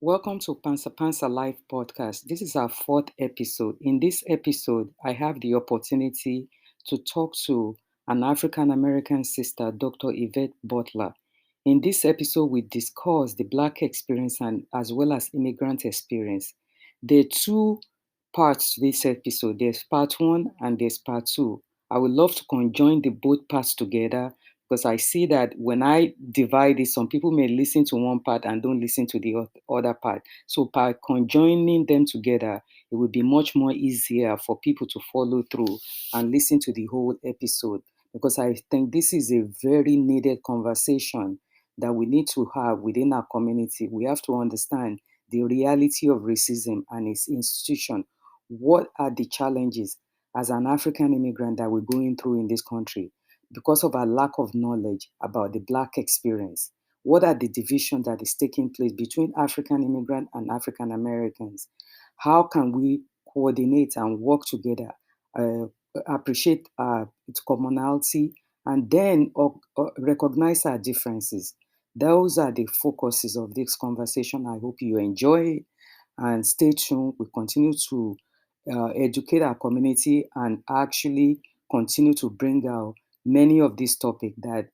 Welcome to Pansa Pansa Live podcast. This is our fourth episode. In this episode, I have the opportunity to talk to an African American sister, Dr. Yvette Butler. In this episode, we discuss the Black experience and as well as immigrant experience. There are two parts to this episode. There's part one and there's part two. I would love to conjoin the both parts together because I see that when I divide it, some people may listen to one part and don't listen to the other part. So by conjoining them together, it will be much more easier for people to follow through and listen to the whole episode. Because I think this is a very needed conversation that we need to have within our community. We have to understand the reality of racism and its institution. What are the challenges as an African immigrant that we're going through in this country? Because of our lack of knowledge about the Black experience. What are the divisions that is taking place between African immigrants and African Americans? How can we coordinate and work together, appreciate its commonality, and then recognize our differences? Those are the focuses of this conversation. I hope you enjoy it and stay tuned. We continue to educate our community and actually continue to bring out many of these topics that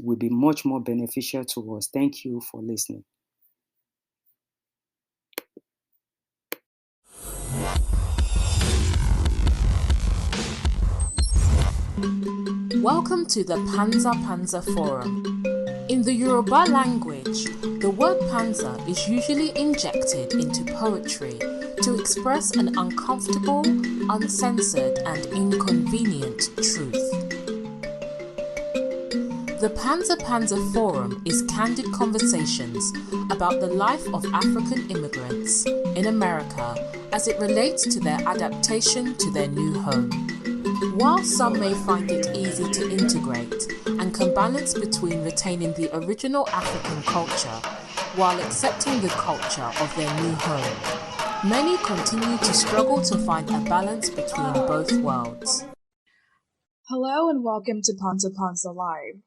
will be much more beneficial to us. Thank you for listening. Welcome to the Panza Panza Forum. In the Yoruba language, the word panza is usually injected into poetry to express an uncomfortable, uncensored, and inconvenient truth. The Panza Panza Forum is candid conversations about the life of African immigrants in America as it relates to their adaptation to their new home. While some may find it easy to integrate and can balance between retaining the original African culture while accepting the culture of their new home, many continue to struggle to find a balance between both worlds. Hello and welcome to Panza Panza Live.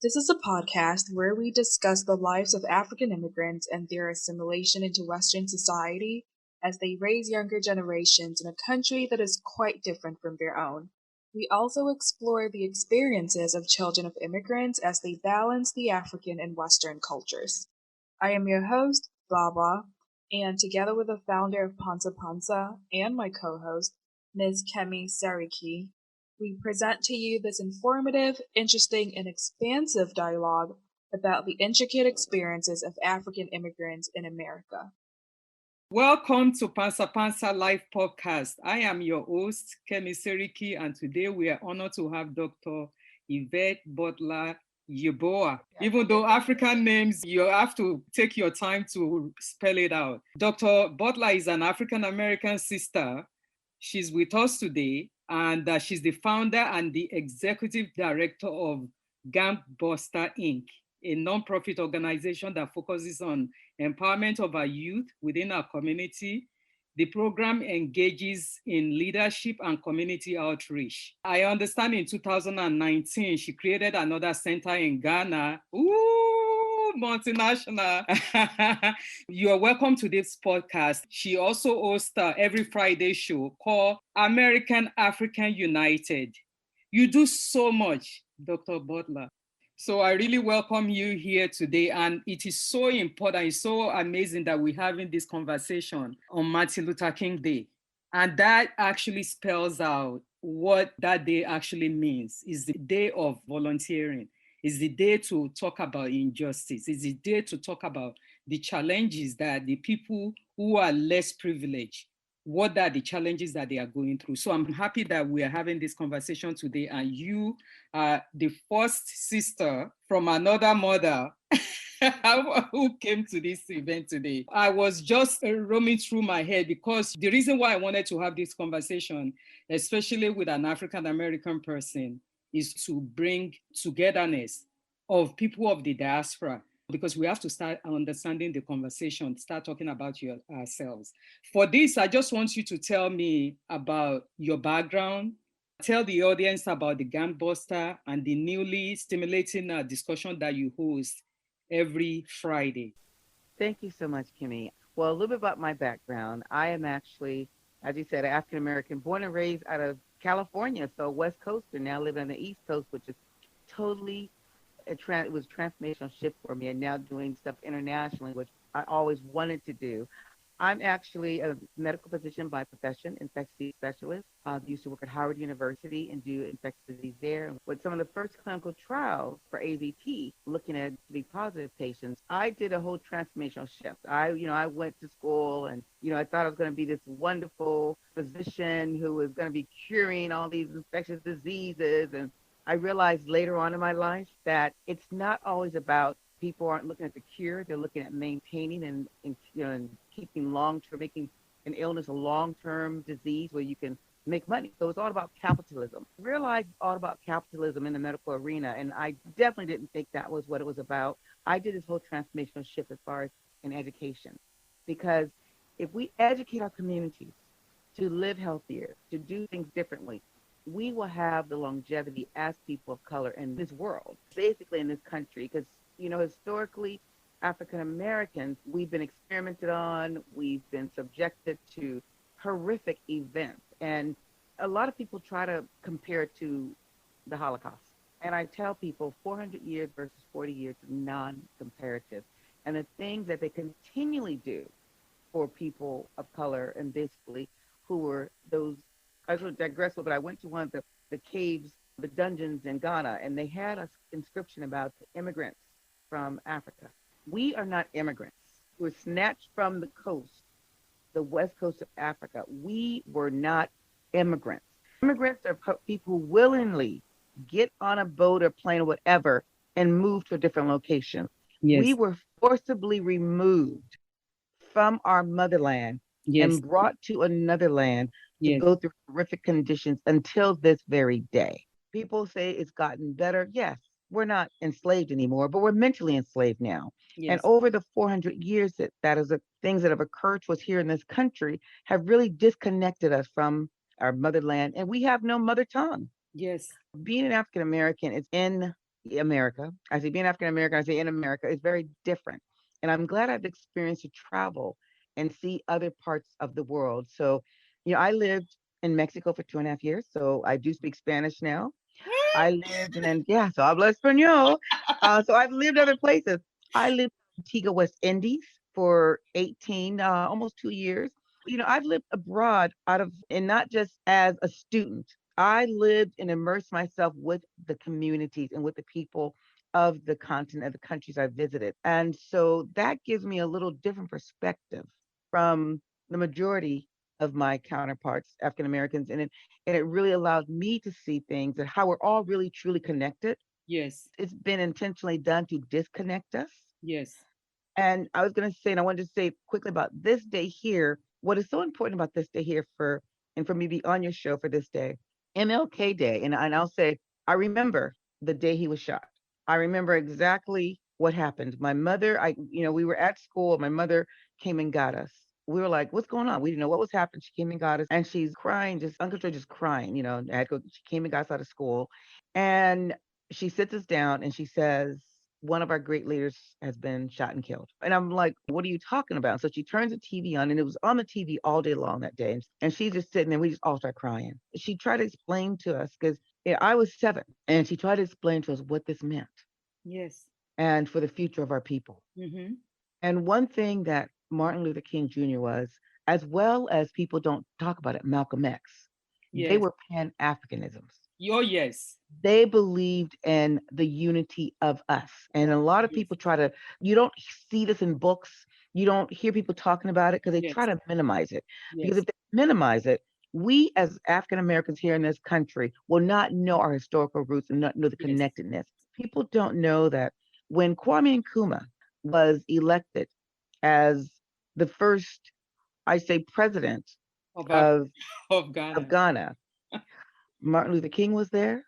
This is a podcast where we discuss the lives of African immigrants and their assimilation into Western society as they raise younger generations in a country that is quite different from their own. We also explore the experiences of children of immigrants as they balance the African and Western cultures. I am your host, Baba, and together with the founder of Panza Panza and my co-host, Ms. Kemi Sariki, we present to you this informative, interesting, and expansive dialogue about the intricate experiences of African immigrants in America. Welcome to Pansa Pansa Live podcast. I am your host, Kemi Sariki, and today we are honored to have Dr. Yvette Butler Yeboah. Even though African names, you have to take your time to spell it out. Dr. Butler is an African American sister. She's with us today, and she's the founder and the executive director of GapBuster.Inc., a nonprofit organization that focuses on empowerment of our youth within our community. The program engages in leadership and community outreach. I understand in 2019, she created another center in Ghana. Ooh, multinational. You are welcome to this podcast. She also hosts every Friday show called American African United. You do so much, Dr. Butler. So I really welcome you here today. And it is so important, it's so amazing that we're having this conversation on Martin Luther King Day. And that actually spells out what that day actually means. It's the day of volunteering. It's the day to talk about injustice. It's the day to talk about the challenges that the people who are less privileged, what are the challenges that they are going through. So I'm happy that we are having this conversation today, and you are the first sister from another mother who came to this event today. I was just roaming through my head because the reason why I wanted to have this conversation, especially with an African American person, is to bring togetherness of people of the diaspora, because we have to start understanding the conversation, start talking about ourselves. For this, I just want you to tell me about your background, tell the audience about the GapBuster and the newly stimulating discussion that you host every Friday. Thank you so much, Kimmy. Well, a little bit about my background. I am actually, as you said, African American, born and raised out of California, so West Coaster. Now living on the East Coast, which is totally it was a transformational shift for me, and now doing stuff internationally, which I always wanted to do. I'm actually a medical physician by profession, infectious disease specialist. I used to work at Howard University and do infectious disease there. With some of the first clinical trials for AVT, looking at the positive patients, I did a whole transformational shift. I went to school and, I thought I was going to be this wonderful physician who was going to be curing all these infectious diseases. And I realized later on in my life that it's not always about people aren't looking at the cure; they're looking at maintaining and keeping long-term, making an illness a long-term disease where you can make money. So it's all about capitalism. I realized it's all about capitalism in the medical arena, and I definitely didn't think that was what it was about. I did this whole transformational shift as far as in education, because if we educate our communities to live healthier, to do things differently, we will have the longevity as people of color in this world, basically in this country. Because, historically, African Americans, we've been experimented on, we've been subjected to horrific events. And a lot of people try to compare it to the Holocaust. And I tell people 400 years versus 40 years is non comparative. And the things that they continually do for people of color and basically who were those. I was going to digress a little bit. I went to one of the caves, the dungeons in Ghana, and they had an inscription about the immigrants from Africa. We are not immigrants. We were snatched from the coast, the west coast of Africa. We were not immigrants. Immigrants are people who willingly get on a boat or plane or whatever and move to a different location. Yes. We were forcibly removed from our motherland Yes. and brought to another land to Yes. go through horrific conditions until this very day. People say it's gotten better. Yes, we're not enslaved anymore, but we're mentally enslaved now. And Yes. over the 400 years that is the things that have occurred to us here in this country have really disconnected us from our motherland, and we have no mother tongue. Yes. Being an African American is in America. I say being African American, I say in America is very different. And I'm glad I've experienced to travel and see other parts of the world. So, I lived in Mexico for 2.5 years. So I do speak Spanish now. I lived yeah, so hablo español. So I've lived other places. I lived in Antigua, West Indies for 18, almost 2 years. I've lived abroad and not just as a student. I lived and immersed myself with the communities and with the people of the continent, of the countries I visited. And so that gives me a little different perspective from the majority of my counterparts, African Americans, and it really allowed me to see things and how we're all really truly connected. Yes. It's been intentionally done to disconnect us. Yes. And I was going to say, and I wanted to say quickly about this day here. What is so important about this day here and for me to be on your show for this day, MLK Day, and I'll say, I remember the day he was shot. I remember exactly what happened. My mother, we were at school. My mother came and got us. We were like, what's going on? We didn't know what was happening. She came and got us, and she's crying, just uncontrolled, just crying. She came and got us out of school, and she sits us down and she says, one of our great leaders has been shot and killed. And I'm like, what are you talking about? So she turns the TV on, and it was on the TV all day long that day. And she's just sitting there. We just all start crying. She tried to explain to us, because I was 7, and she tried to explain to us what this meant Yes. and for the future of our people. Mm-hmm. And one thing that Martin Luther King Jr. was, as well as people don't talk about it, Malcolm X, they Yes. were Pan-Africanisms. Oh, yes. They believed in the unity of us. And a lot of Yes. people you don't see this in books. You don't hear people talking about it because they Yes. try to minimize it. Because Yes. if they minimize it, we as African Americans here in this country will not know our historical roots and not know the Yes. connectedness. People don't know that when Kwame Nkrumah was elected as the first, I say, president Of of, of Ghana. of Ghana, Martin Luther King was there.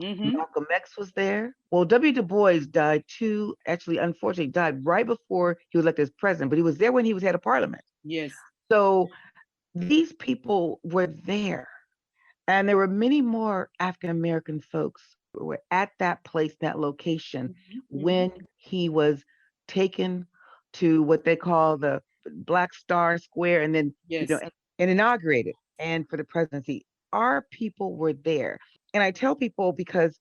Mm-hmm. Malcolm X was there. Well, W. Du Bois died too. Actually, unfortunately, died right before he was elected as president, but he was there when he was head of parliament. Yes. So these people were there. And there were many more African American folks who were at that place, that location, Mm-hmm. when he was taken to what they call the Black Star Square, and then, Yes. and inaugurated. And for the presidency, our people were there. And I tell people because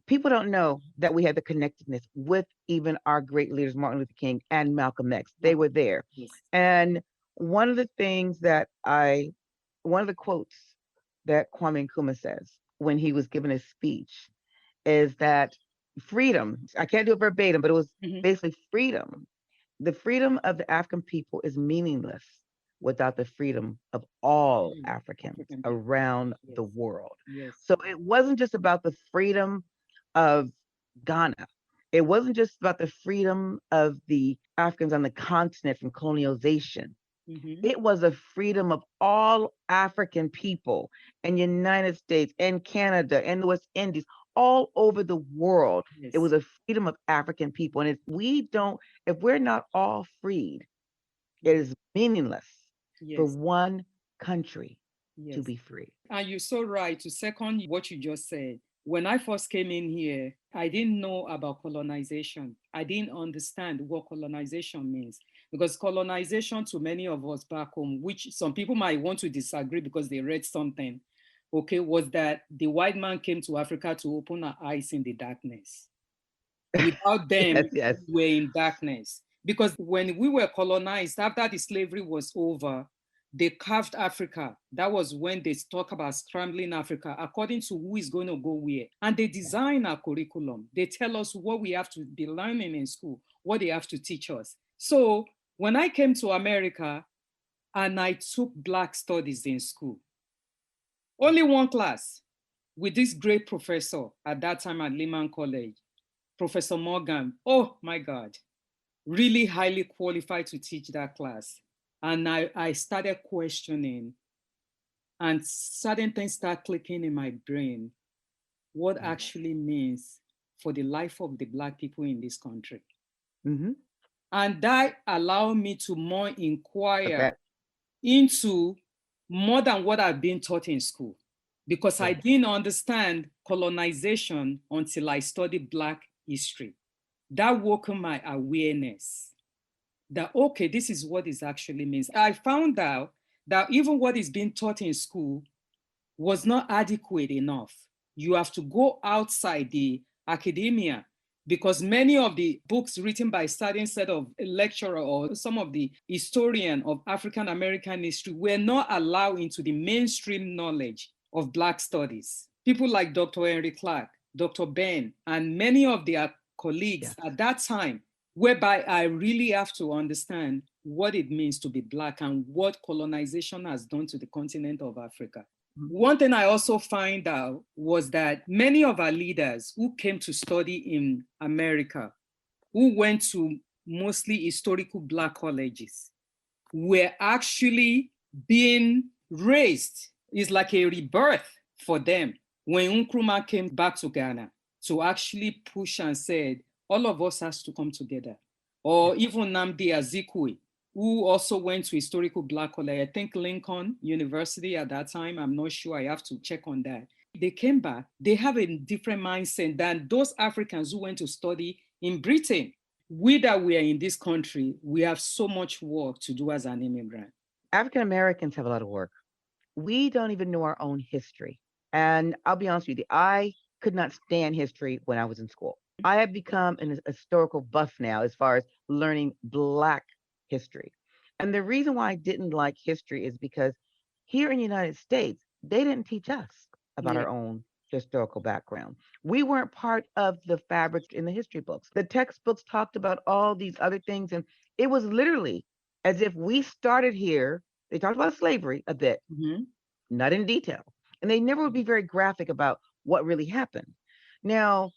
people don't know that we had the connectedness with even our great leaders, Martin Luther King and Malcolm X. They were there. Yes. And one of the things that one of the quotes that Kwame Nkrumah says when he was giving his speech is that freedom, I can't do it verbatim, but it was Mhm. basically freedom. The freedom of the African people is meaningless without the freedom of all Africans African people. around the Yes. world. Yes. So it wasn't just about the freedom of Ghana. It wasn't just about the freedom of the Africans on the continent from colonialization. Mhm. It was a freedom of all African people in the United States and Canada and the West Indies, all over the world. It Yes. was a freedom of African people. And if we're not all freed, it Yes. is meaningless for Yes. one country to Yes. be free. And you're so right to second what you just said. When I first came in here, I didn't know about colonization. I didn't understand what colonization means because colonization to many of us back home, which some people might want to disagree because they read something, okay, was that the white man came to Africa to open our eyes in the darkness. Without them, Yes, yes. we were in darkness. Because when we were colonized, after the slavery was over, they carved Africa. That was when they talk about scrambling Africa according to who is going to go where. And they design our curriculum. They tell us what we have to be learning in school, what they have to teach us. So when I came to America and I took Black Studies in school, only one class with this great professor at that time at Lehman College, Professor Morgan. Oh my God, really highly qualified to teach that class. And I started questioning, and certain things start clicking in my brain what actually means for the life of the Black people in this country. Mm-hmm. And that allowed me to more I inquire bet. into more than what I've been taught in school, because I Yes. didn't understand colonization until I studied Black history. That woke up my awareness that, okay, this is what it actually means. I found out that even what is being taught in school was not adequate enough. You have to go outside the academia because many of the books written by certain set of lecturer or some of the historian of African American history were not allowed into the mainstream knowledge of Black studies. People like Dr. Henry Clark, Dr. Ben, and many of their colleagues Yes. at that time, whereby I really have to understand what it means to be Black and what colonization has done to the continent of Africa. Mm-hmm. One thing I also find out was that many of our leaders who came to study in America, who went to mostly historical Black colleges, were actually being raised. It's like a rebirth for them when Nkrumah came back to Ghana to actually push and said, all of us has to come together. Or even Nnamdi Azikiwe, who also went to historical Black college, I think Lincoln University at that time, I'm not sure, I have to check on that. They came back, they have a different mindset than those Africans who went to study in Britain. We that we are in this country, we have so much work to do as an immigrant. African Americans have a lot of work. We don't even know our own history. And I'll be honest with you, I could not stand history when I was in school. I have become an historical buff now as far as learning Black history. And the reason why I didn't like history is because here in the United States, they didn't teach us about Yeah. our own historical background. We weren't part of the fabric in the history books. The textbooks talked about all these other things, and it was literally as if we started here. They talked about slavery a bit, Mm-hmm. not in detail. And they never would be very graphic about what really happened. Now,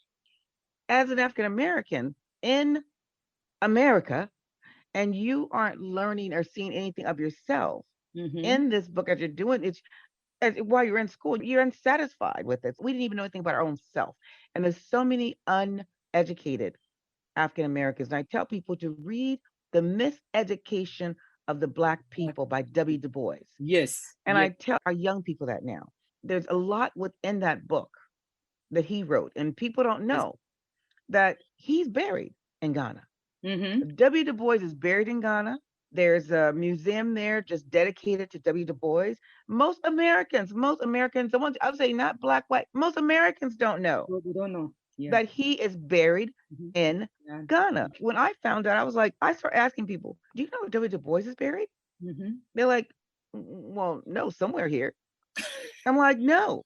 as an African American in America, and you aren't learning or seeing anything of yourself Mm-hmm. in this book as you're doing it, while you're in school, you're unsatisfied with it. We didn't even know anything about our own self. And there's so many uneducated African Americans. And I tell people to read The Miseducation of the Black People by W. Du Bois. Yes. And I Yes. tell our young people that now. There's a lot within that book that he wrote, and people don't Yes. know that he's buried in Ghana. Mm-hmm. W. Du Bois is buried in Ghana. There's a museum there just dedicated to W. Du Bois. Most Americans, the ones I would say not black, white, most Americans don't know So we don't know. Yeah. that he is buried Mhm. in Yeah. Ghana. When I found out, I was like, I started asking people, do you know where W. Du Bois is buried? Mm-hmm. They're like, well, no, somewhere here. I'm like, no,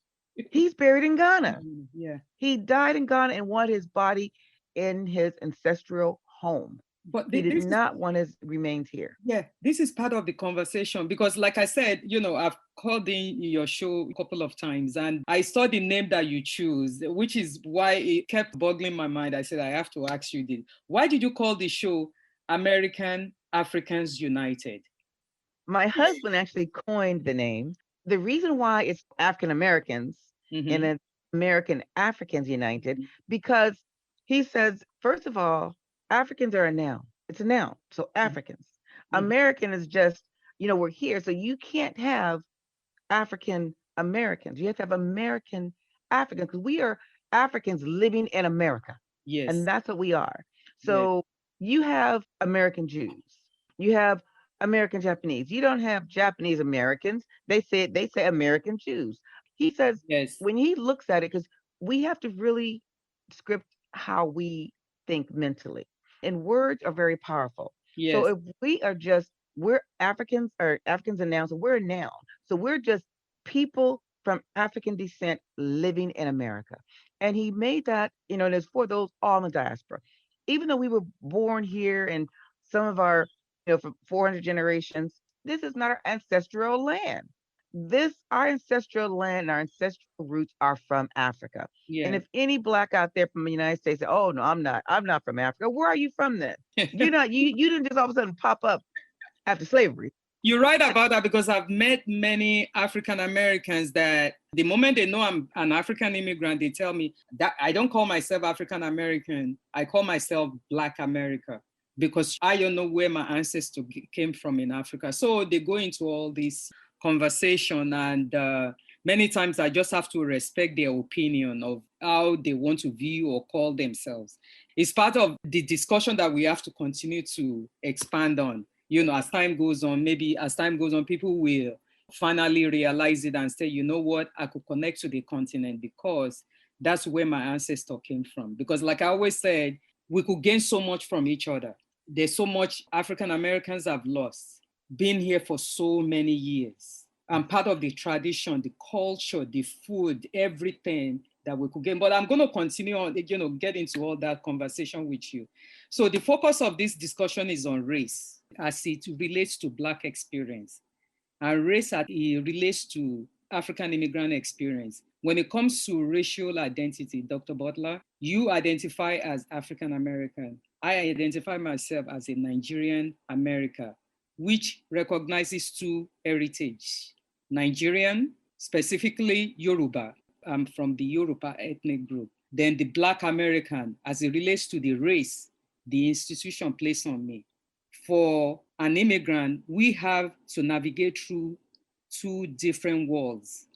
he's buried in Ghana. Yeah. He died in Ghana and wanted his body in his ancestral home. But He did this is not want his remains here. Yeah, this is part of the conversation because, like I said, I've called in your show a couple of times and I saw the name that you choose, which is why it kept boggling my mind. I said, I have to ask you this. Why did you call the show American Africans United? My husband actually coined the name. The reason why it's African Americans and Mm-hmm. it's American Africans United, because he says, first of all, Africans are a noun. It's a noun. So Africans. Mm-hmm. American is just, we're here. So you can't have African Americans. You have to have American Africans because we are Africans living in America. And Yes, that's what we are. yes, So you have American Jews. You have American Japanese. You don't have Japanese Americans. They say American Jews. He says yes, when he looks at it, because we have to really script how we think mentally. And words are very powerful. So yes, if we're Africans or Africans are nouns, so we're a noun. So we're just people from African descent living in America. And he made that, there's for those all in the diaspora. Even though we were born here and some of our, for 400 generations, this is not our ancestral land. Our ancestral land and our ancestral roots are from Africa. And yes. if any black out there from the United States say, oh no, I'm not from Africa. Where are you from then? You're not, you didn't just all of a sudden pop up after slavery. You're right about that because I've met many African Americans that the moment they know I'm an African immigrant, they tell me that I don't call myself African American. I call myself Black America because I don't know where my ancestors came from in Africa. So they go into all this conversation and many times I just have to respect their opinion of how they want to view or call themselves. It's part of the discussion that we have to continue to expand on. As time goes on, maybe as time goes on, people will finally realize it and say, you know what, I could connect to the continent because that's where my ancestor came from. Because like I always said, we could gain so much from each other. There's so much African Americans have lost, been here for so many years. And part of the tradition, the culture, the food, everything that we could gain. But I'm going to continue on, get into all that conversation with you. So the focus of this discussion is on race as it relates to Black experience and race as it relates to African immigrant experience. When it comes to racial identity, Dr. Butler, you identify as African American. I identify myself as a Nigerian American, which recognizes two heritage. Nigerian, specifically Yoruba. I'm from the Yoruba ethnic group. Then the Black American, as it relates to the race the institution placed on me. For an immigrant, we have to navigate through two different worlds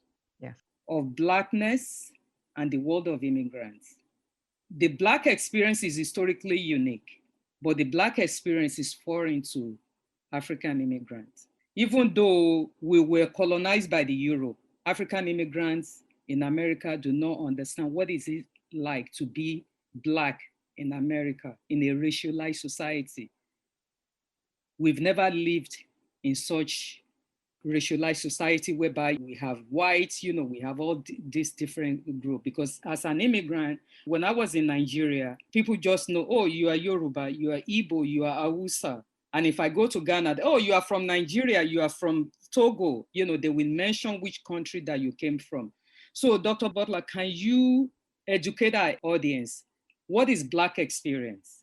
Yes. of Blackness and the world of immigrants. The Black experience is historically unique, but the Black experience is foreign to African immigrants. Even though we were colonized by the Europe, African immigrants in America do not understand what is it like to be Black in America, in a racialized society. We've never lived in such racialized society whereby we have whites, we have all these different groups. Because as an immigrant, when I was in Nigeria, people just know, oh, you are Yoruba, you are Igbo, you are Hausa. And if I go to Ghana, oh, you are from Nigeria, you are from Togo, they will mention which country that you came from. So Dr. Butler, can you educate our audience? What is Black experience?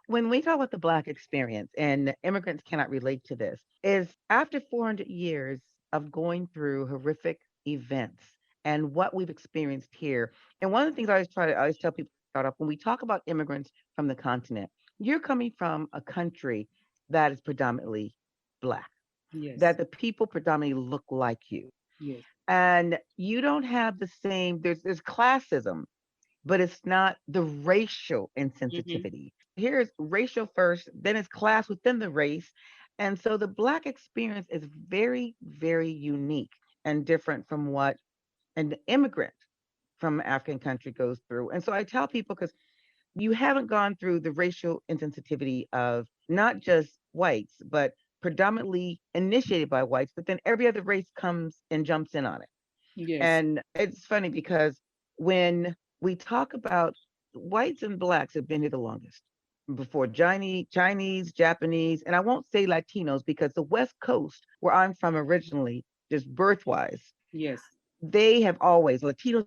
When we talk about the Black experience, and immigrants cannot relate to this, is after 400 years of going through horrific events and what we've experienced here. And one of the things I always tell people to start off when we talk about immigrants from the continent, you're coming from a country that is predominantly Black, Yes, that the people predominantly look like you. yes. And you don't have the same, there's classism, but it's not the racial Mm-hmm. insensitivity. Here's racial first, then it's class within the race, And so the Black experience is very, very unique and different from what an immigrant from an African country goes through. And so I tell people, because you haven't gone through the racial insensitivity of not just whites, but predominantly initiated by whites, but then every other race comes and jumps in on it. Yes. And it's funny because when we talk about whites and blacks have been here the longest before Chinese, Japanese, and I won't say Latinos because the West Coast, where I'm from originally, just birthwise, Yes. Latinos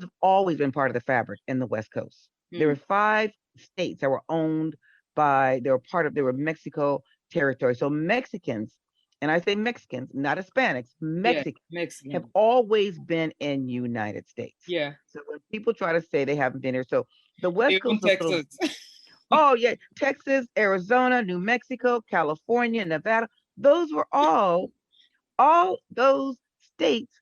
have always been part of the fabric in the West Coast. There were Mm. 5 states that were owned they were Mexico territory. So Mexicans, and I say Mexicans, not Hispanics, Yeah. Mexicans have Mexican. always been in United States. Yeah. So when people try to say they haven't been here, so the West Even Coast is a little, Texas. oh yeah, Texas, Arizona, New Mexico, California, Nevada, those were all those states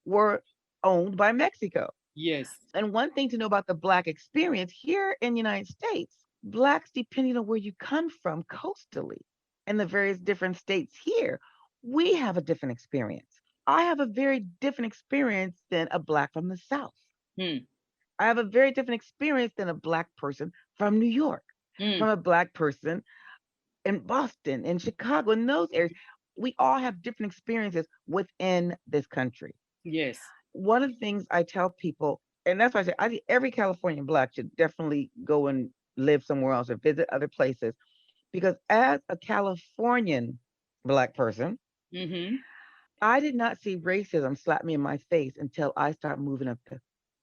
were owned by Mexico. Yes. And one thing to know about the Black experience here in the United States, Blacks, depending on where you come from coastally in the various different states here, we have a different experience. I have a very different experience than a Black from the South. Mm. I have a very different experience than a Black person from New York, Mm. from a Black person in Boston, in Chicago, in those areas. We all have different experiences within this country. Yes. One of the things I tell people, and that's why I say I think every Californian Black should definitely go and live somewhere else or visit other places. Because as a Californian Black person, Mm-hmm. I did not see racism slap me in my face until I started moving up the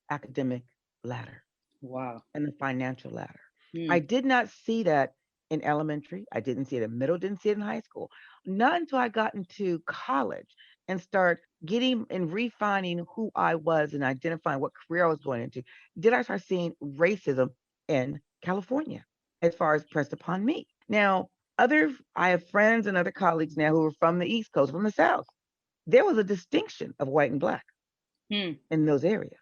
academic ladder Wow. and the financial ladder. I Mm. did not see that in elementary. I didn't see it in middle, didn't see it in high school. Not until I got into college and start getting and refining who I was and identifying what career I was going into, did I start seeing racism in California as far as pressed upon me. Now, I have friends and other colleagues now who are from the East Coast, from the South. There was a distinction of white and Black Mm. in those areas.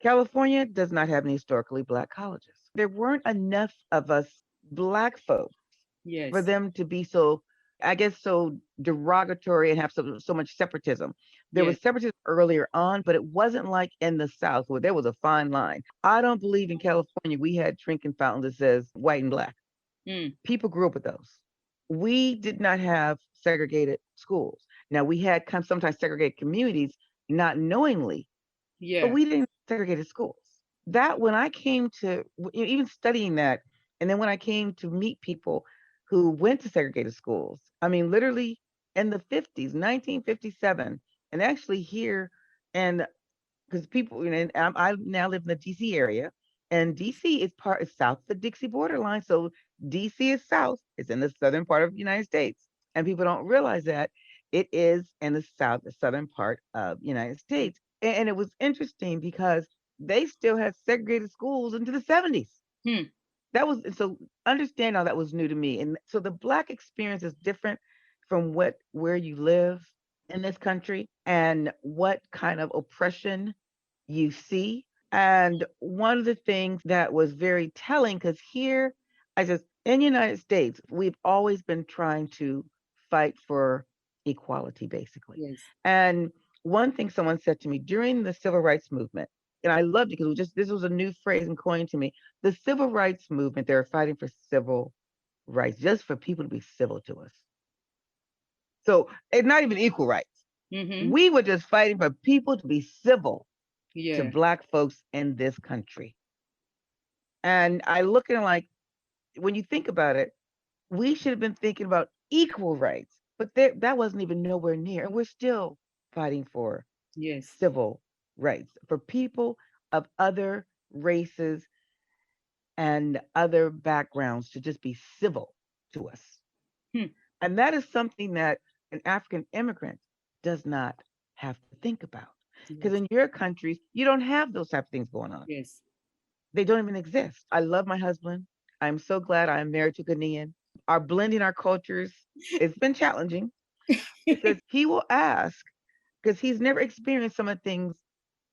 California does not have any historically Black colleges. There weren't enough of us Black folks for Yes. them to be so, I guess, so derogatory and have so much separatism. There Yes. was separatism earlier on, but it wasn't like in the South where there was a fine line. I don't believe in California we had drinking fountains that says white and Black. Mm. People grew up with those. We did not have segregated schools. Now we had sometimes segregated communities, not knowingly, but Yeah. we didn't have segregated schools. That when I came to even studying that, and then when I came to meet people who went to segregated schools, I mean, literally in the 50s, 1957, and actually here, and because people, and I now live in the DC area, and DC is south of the Dixie borderline. So DC is south, it's in the southern part of the United States. And people don't realize that it is in the southern part of the United States. And it was interesting because they still had segregated schools into the 70s. Mm. That was so understand how that was new to me. And so the Black experience is different from where you live in this country and what kind of oppression you see. And one of the things that was very telling, because here, I just, in the United States, we've always been trying to fight for equality, basically. Yes. And one thing someone said to me during the civil rights movement, and I loved it because this was a new phrase and coined to me. The civil rights movement, they were fighting for civil rights, just for people to be civil to us. So it's not even equal rights. Mm-hmm. We were just fighting for people to be civil to Yeah. Black folks in this country. And I look at it like, when you think about it, we should have been thinking about equal rights, but that wasn't even nowhere near. And we're still fighting for Yes. civil rights for people of other races and other backgrounds to just be civil to us. Hmm. And that is something that an African immigrant does not have to think about. Because Yes. in your countries, you don't have those type of things going on. Yes. They don't even exist. I love my husband. I'm so glad I am married to Ghanaian. Our blending our cultures, it's been challenging because he will ask, because he's never experienced some of the things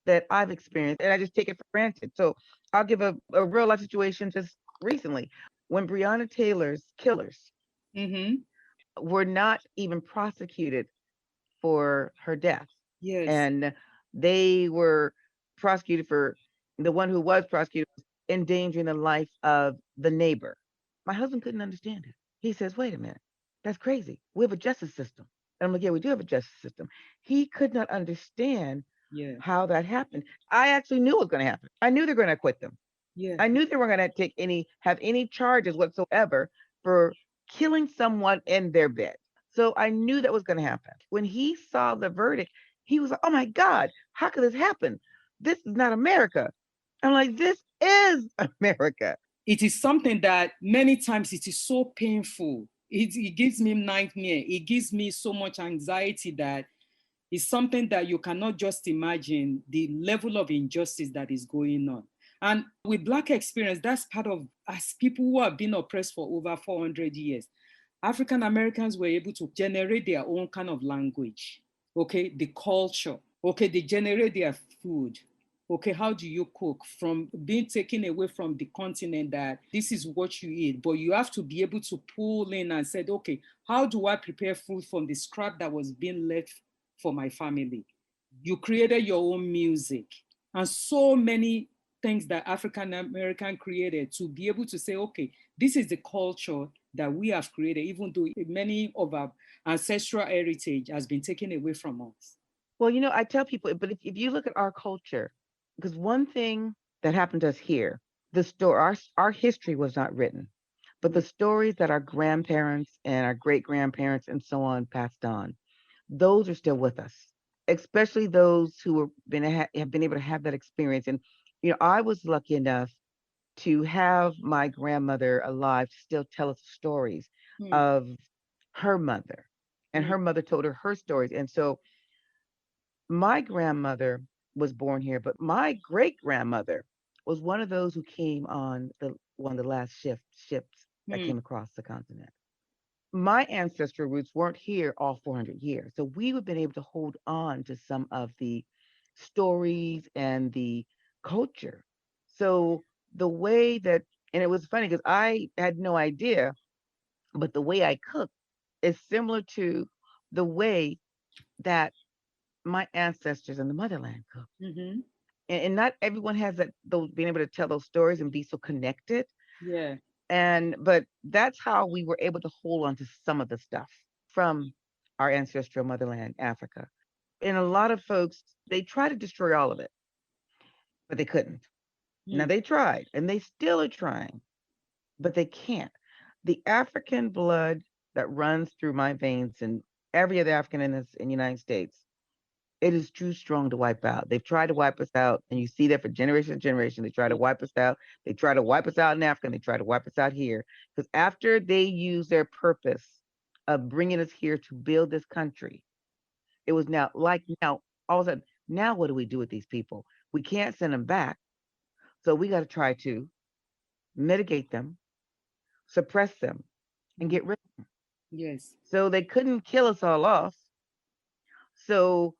that I've experienced, and I just take it for granted. So I'll give a real life situation just recently when Breonna Taylor's killers Mm-hmm. were not even prosecuted for her death. Yes. And they were prosecuted for the one who was prosecuted was endangering the life of the neighbor. My husband couldn't understand it. He says, wait a minute, that's crazy. We have a justice system. And I'm like, yeah, we do have a justice system. He could not understand Yeah. how that happened. I actually knew it was going to happen. I knew they were going to acquit them. Yeah. I knew they weren't going to have any charges whatsoever for killing someone in their bed. So I knew that was going to happen. When he saw the verdict, he was like, "Oh my God, how could this happen? This is not America." I'm like, "This is America." It is something that many times it is so painful. It gives me nightmare. It gives me so much anxiety that it's something that you cannot just imagine the level of injustice that is going on. And with Black experience, that's part of as people who have been oppressed for over 400 years. African Americans were able to generate their own kind of language, okay, the culture, okay, they generate their food. Okay, how do you cook from being taken away from the continent that this is what you eat, but you have to be able to pull in and said, okay, how do I prepare food from the scrap that was being left for my family? You created your own music and so many things that African American created to be able to say, okay, this is the culture that we have created, even though many of our ancestral heritage has been taken away from us. Well, I tell people, but if you look at our culture, because one thing that happened to us here, the story, our history was not written, but the stories that our grandparents and our great grandparents and so on passed on, those are still with us, especially those who have been able to have that experience. And I was lucky enough to have my grandmother alive to still tell us stories Hmm. of her mother, and Hmm. her mother told her stories. And so my grandmother was born here, but my great grandmother was one of those who came on one of the last ships that Hmm. came across the continent. My ancestral roots weren't here all 400 years, so we have been able to hold on to some of the stories and the culture. So the way that, and it was funny because I had no idea, but the way I cook is similar to the way that my ancestors in the motherland cooked. Mm-hmm. And not everyone has that those being able to tell those stories and be so connected. Yeah. But that's how we were able to hold on to some of the stuff from our ancestral motherland, Africa. And a lot of folks, they try to destroy all of it, but they couldn't. Now Hmm. they tried and they still are trying, but they can't. The African blood that runs through my veins and every other African in the United States, it is too strong to wipe out. They've tried to wipe us out, and you see that for generation to generation. They try to Yeah. wipe us out. They try to wipe us out in Africa, and they try to wipe us out here. Because after they use their purpose of bringing us here to build this country, it was now all of a sudden, now what do we do with these people? We can't send them back, so we got to try to mitigate them, suppress them, and Hmm. get rid of them. Yes. So they couldn't kill us all off. So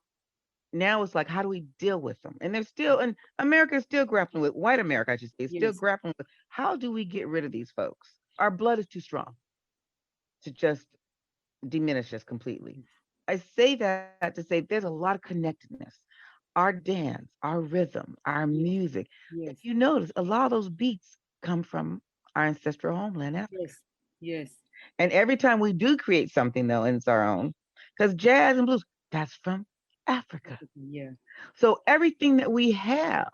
now it's like, how do we deal with them? And they're still, and America is still grappling with, white America, I should say, is still Yes. grappling with how do we get rid of these folks? Our blood is too strong to just diminish us completely. I say that to say there's a lot of connectedness. Our dance, our rhythm, our Yes. music. If Yes. you notice, a lot of those beats come from our ancestral homeland, Africa. Yes. Yes. And every time we do create something, though, and it's our own, because jazz and blues, that's from Africa. Yeah. So everything that we have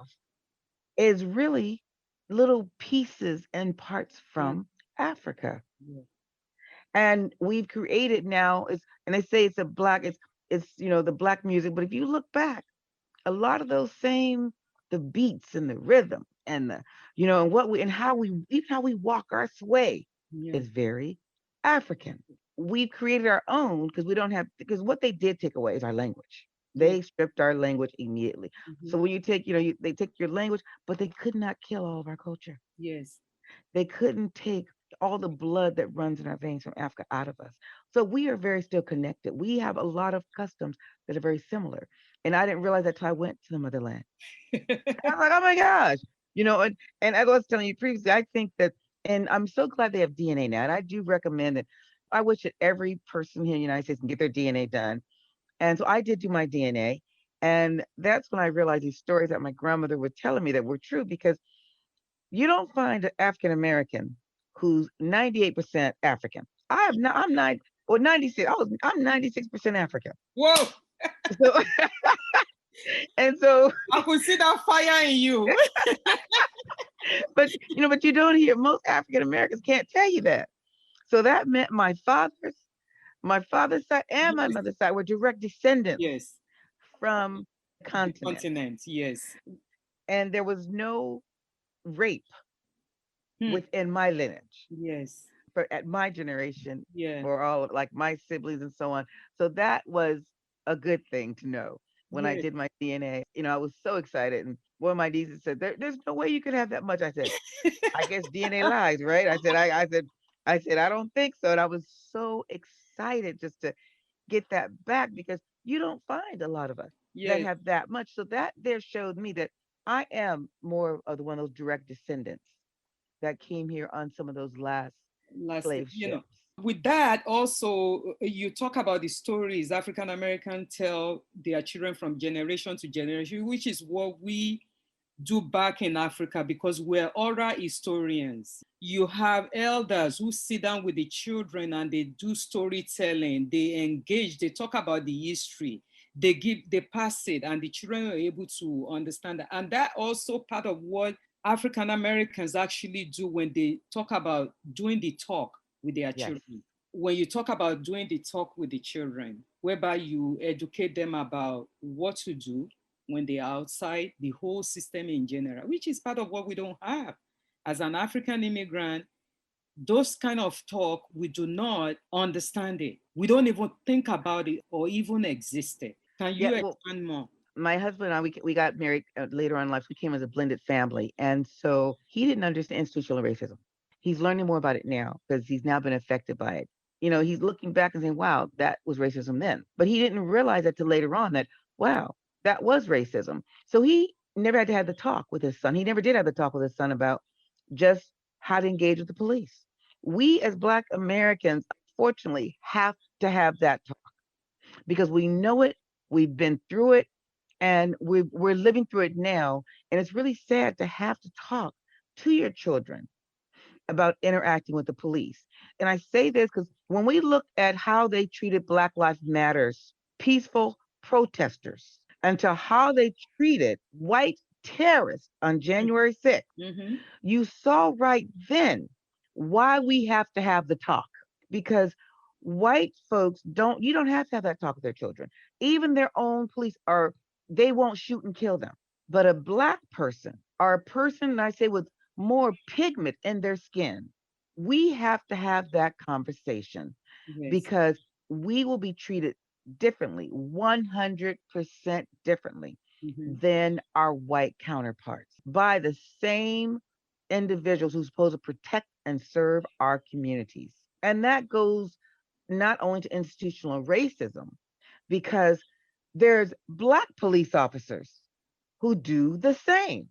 is really little pieces and parts Yeah. from Africa. Yeah. And we've created now is and they say it's the black music, but if you look back, a lot of those same the beats and the rhythm and the and what we and how we even how we walk our sway Yeah. is very African. We've created our own because we don't have because what they did take away is our language. Yes. They stripped our language immediately. Mm-hmm. So when you take, they take your language, but they could not kill all of our culture. Yes. They couldn't take all the blood that runs in our veins from Africa out of us. So we are very still connected. We have a lot of customs that are very similar. And I didn't realize that till I went to the motherland. I was like, oh my gosh. And I was telling you previously, I think that, and I'm so glad they have DNA now. And I do recommend that I wish that every person here in the United States can get their DNA done. And so I did do my DNA. And that's when I realized these stories that my grandmother was telling me that were true, because you don't find an African American who's 98% African. I'm 96. I'm 96% African. Whoa, So and so I could see that fire in you. but you don't hear, most African Americans can't tell you that. So that meant my father's side and my Yes, mother's side were direct descendants yes, from the the continent. continent. Yes. And there was no rape Hmm. within my lineage Yes. for at my generation, Yeah. or all of, like, my siblings and so on. So that was a good thing to know. When I Yes. did my DNA, I was so excited. And one of my nieces said, "There's no way you could have that much." I said, "I guess DNA lies, right?" I said, "I don't think so." And I was so excited just to get that back, because you don't find a lot of us that Yes. have that much. So that there showed me that I am more of the one of those direct descendants that came here on some of those last Lastly, slave ships. with that also, you talk about the stories African American tell their children from generation to generation, which is what we do back in Africa, because we're oral historians. You have elders who sit down with the children and they do storytelling, they engage, they talk about the history, they pass it, and the children are able to understand that. And that also part of what African Americans actually do when they talk about doing the talk with their Yes. children. When you talk about doing the talk with the children, whereby you educate them about what to do when they're outside, the whole system in general, which is part of what we don't have. As an African immigrant, those kind of talk, we do not understand it. We don't even think about it or even exist it. Can Yeah. you Well, expand more? my husband and I, we got married later on in life. We came as a blended family, and so he didn't understand institutional racism. He's learning more about it now because he's now been affected by it. He's looking back and saying, "Wow, that was racism then," but he didn't realize that till later on that, wow, that was racism. So he never had to have the talk with his son. He never did have the talk with his son about just how to engage with the police. We as Black Americans, unfortunately, have to have that talk because we know it, we've been through it, and we're living through it now. And it's really sad to have to talk to your children about interacting with the police. And I say this because when we look at how they treated Black Lives Matters peaceful protesters, and to how they treated white terrorists on January 6th, Mm-hmm. you saw right then why we have to have the talk. Because white folks you don't have to have that talk with their children. Even their own police they won't shoot and kill them. But a Black person, or a person, I say, with more pigment in their skin, we have to have that conversation, Yes. because we will be treated differently, 100% differently Mm-hmm. than our white counterparts, by the same individuals who's supposed to protect and serve our communities. And that goes not only to institutional racism, because there's Black police officers who do the same.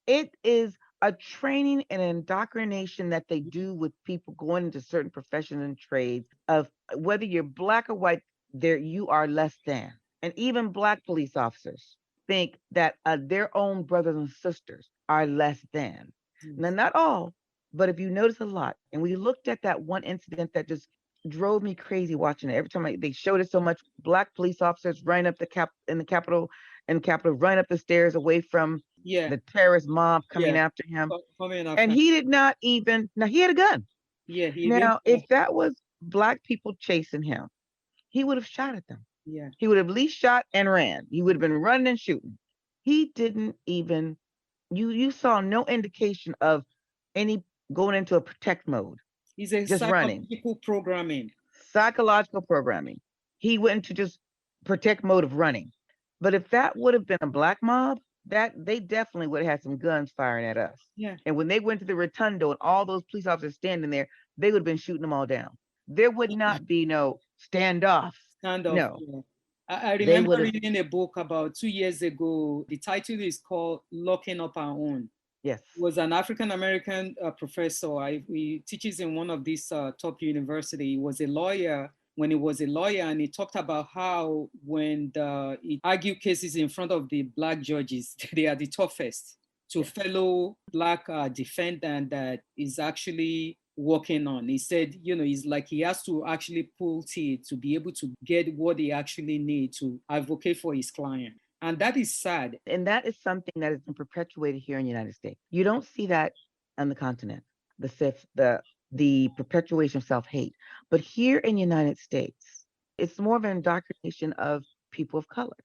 It is a training and indoctrination that they do with people going into certain professions and trades, of whether you're Black or white, there you are less than. And even Black police officers think that their own brothers and sisters are less than. Now, Yes. not all, but if you notice a lot, and we looked at that one incident that just drove me crazy watching it. Every time they showed it so much, Black police officers running up Capitol, running up the stairs away from Yeah. the terrorist mob coming Yeah. after him. Coming And after. he did not even, now he had a gun. Yeah. He didn't. Now, if that was Black people chasing him, he would have shot at them. Yeah. He would have at least shot and ran. He would have been running and shooting. He didn't even, you saw no indication of any going into a protect mode, It's a just running. psychological programming. Psychological programming. He went into just protect mode of running. But if that would have been a Black mob, that they definitely would have had some guns firing at us. Yeah. And when they went to the rotundo and all those police officers standing there, they would have been shooting them all down. There would not be no standoff. Kind of. No, Yeah. I they remember would have. reading a book about 2 years ago. The title is called Locking Up Our Own. Yes. Was an African American professor. He teaches in one of these top university. He was a lawyer when he was a lawyer, and he talked about how when he argued cases in front of the black judges, they are the toughest to Yes. fellow black defendant that is actually working on. He said, he's like he has to actually pull teeth to be able to get what he actually need to advocate for his client. And that is sad. And that is something that has been perpetuated here in the United States. You don't see that on the continent, the perpetuation of self-hate. But here in the United States, it's more of an indoctrination of people of color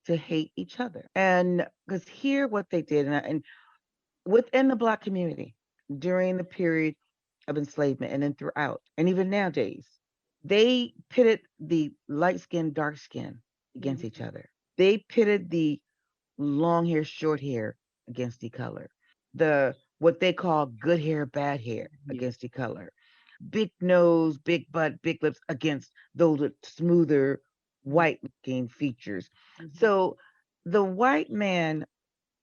to hate each other. And because here what they did, and within the black community during the period of enslavement and then throughout, and even nowadays, they pitted the light skin, dark skin against each Mhm. other. They pitted the long hair, short hair against each color. The what they call good hair, bad hair Yeah. against each color. Big nose, big butt, big lips against those with smoother, white looking features. Mhm. So the white man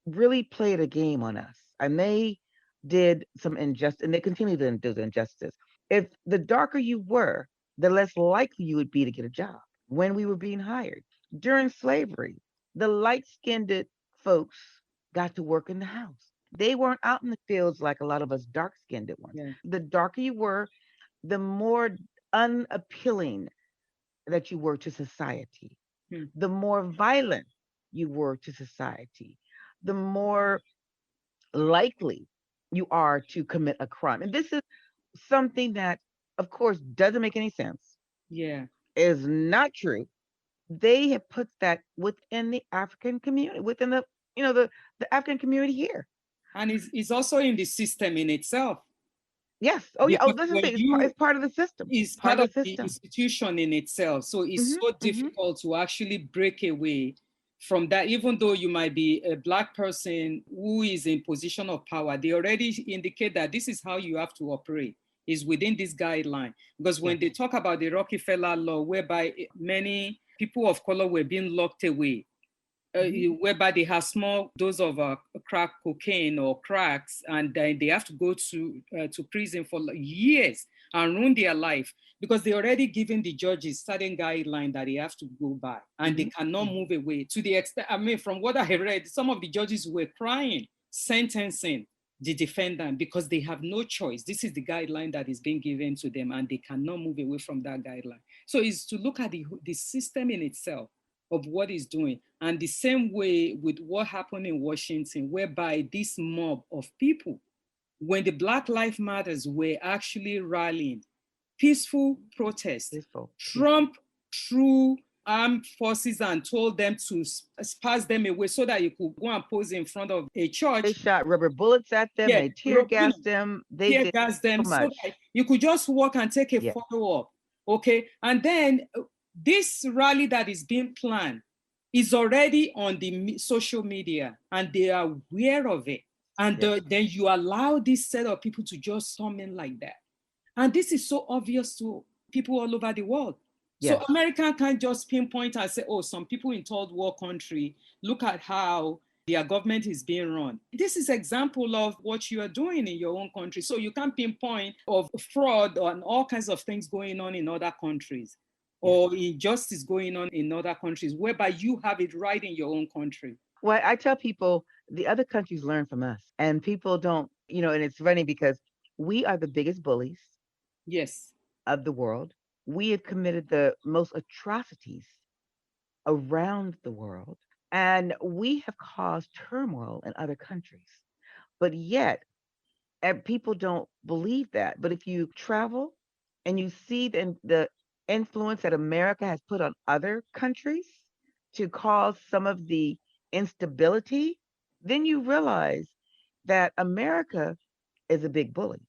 really played a game on us, and they did some injustice, and they continue to do the injustice. If the darker you were, the less likely you would be to get a job when we were being hired. During slavery, the light skinned folks got to work in the house. They weren't out in the fields like a lot of us dark skinned ones. Yeah. The darker you were, the more unappealing that you were to society, Hmm. the more violent you were to society, the more likely you are to commit a crime. And this is something that, of course, doesn't make any sense, Yeah. is not true. They have put that within the African community, within the African community here. And it's also in the system in itself, Yes. Oh yeah. Oh, because that's the when thing. It's you part of the system. is Part part of of the the system. institution in itself. So it's Mm-hmm. so Mm-hmm. difficult to actually break away from that, even though you might be a black person who is in position of power. They already indicate that this is how you have to operate, is within this guideline. Because when Yes. they talk about the Rockefeller law, whereby many people of color were being locked away, Mm-hmm. whereby they have small dose of crack cocaine or cracks, and then they have to go to prison for years and ruin their life because they already given the judges certain guidelines that they have to go by, and they Mm-hmm. cannot move away. To the extent, I mean, from what I read, some of the judges were crying, sentencing the defendant because they have no choice. This is the guideline that is being given to them, and they cannot move away from that guideline. So it's to look at the system in itself of what he's doing. And the same way with what happened in Washington, whereby this mob of people, when the Black Lives Matters were actually rallying, peaceful protest, Peaceful. Peaceful. Trump threw armed forces and told them to pass them away so that you could go and pose in front of a They church. shot rubber bullets at them. Yeah, They tear gassed them. They tear did gas them so so that much. you could just walk and take a Yeah. photo up. Okay. And then this rally that is being planned is already on the social media and they are aware of it. And Yes. then you allow this set of people to just storm in like that. And this is so obvious to people all over the world. So Yes. America can't just pinpoint and say, oh, some people in third world country, look at how their government is being run. This is example of what you are doing in your own country. So you can't pinpoint of fraud and all kinds of things going on in other countries Yes. or injustice going on in other countries, whereby you have it right in your own country. Well, I tell people the other countries learn from us, and people don't, and it's funny because we are the biggest bullies Yes. of the world. We have committed the most atrocities around the world, and we have caused turmoil in other countries. But yet, people don't believe that. But if you travel and you see the influence that America has put on other countries to cause some of the instability, then you realize that America is a big bully.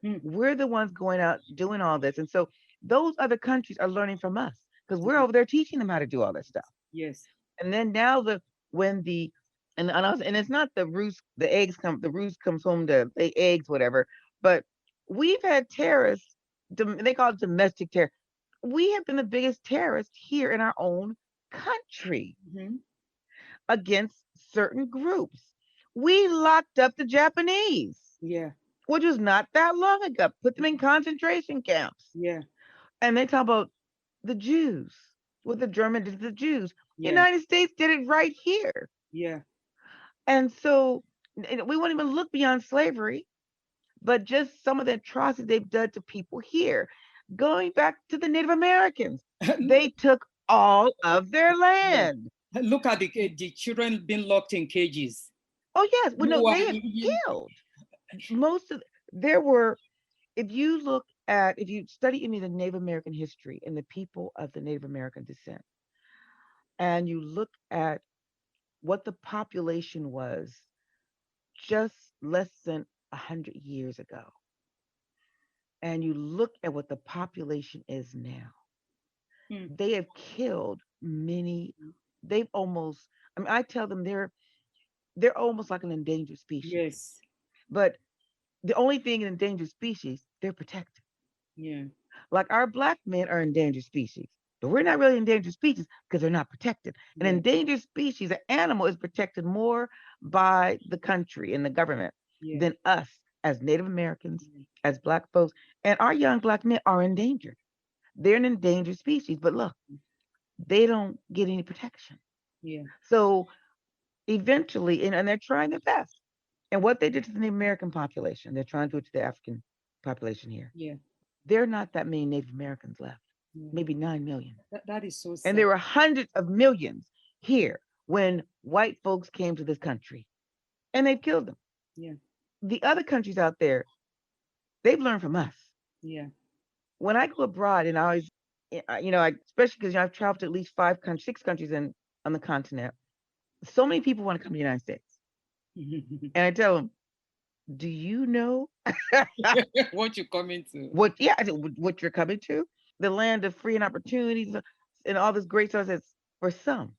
Hmm. We're the ones going out doing all this. And so those other countries are learning from us because we're over there teaching them how to do all this stuff. Yes. And then now when the and it's not the roost comes home to lay eggs, whatever. But we've had terrorists, they call it domestic terror. We have been the biggest terrorists here in our own country Mhm. against certain groups. we locked up the Japanese, Yeah. which was not that long ago, put them in concentration camps. Yeah. And they talk about the Jews, what the German did to the Jews. Yeah. United States did it right here. Yeah. And so we won't even look beyond slavery, but just some of the atrocities they've done to people here. Going back to the Native Americans, they took all of their land. Look at the children being locked in cages. Oh, yes. Well, no, they have You- killed. Most of, there were, if you study any of the Native American history and the people of the Native American descent, and you look at what the population was just less than 100 years ago, and you look at what the population is now, they have killed many. They've almost, I mean, I tell them they're almost like an endangered species. Yes. But the only thing in endangered species, they're protected. Yeah. Like our black men are endangered species, but we're not really endangered species because they're not protected. An endangered species, an animal, is protected more by the country and the government than us as Native Americans, as black folks. And our young black men are endangered. They're an endangered species, but look, they don't get any protection. Yeah. So eventually, and they're trying their best. And what they did to the Native American population, they're trying to do it to the African population here. Yeah. There are not that many Native Americans left, maybe 9 million. That is so sad. And there were hundreds of millions here when white folks came to this country, and they've killed them. Yeah. The other countries out there, they've learned from us. Yeah. When I go abroad, and I always, especially because I've traveled to at least 6 countries on the continent, so many people want to come to the United States. And I tell them, do you know what you're coming to? What you're coming to? The land of free and opportunities and all this great stuff. That's for some.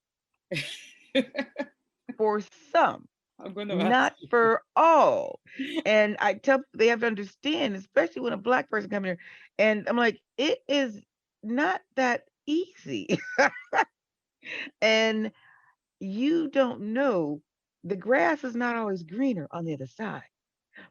For some. Not for all. And I tell people they have to understand, especially when a black person comes here. And I'm like, it is not that easy. And you don't know, the grass is not always greener on the other side,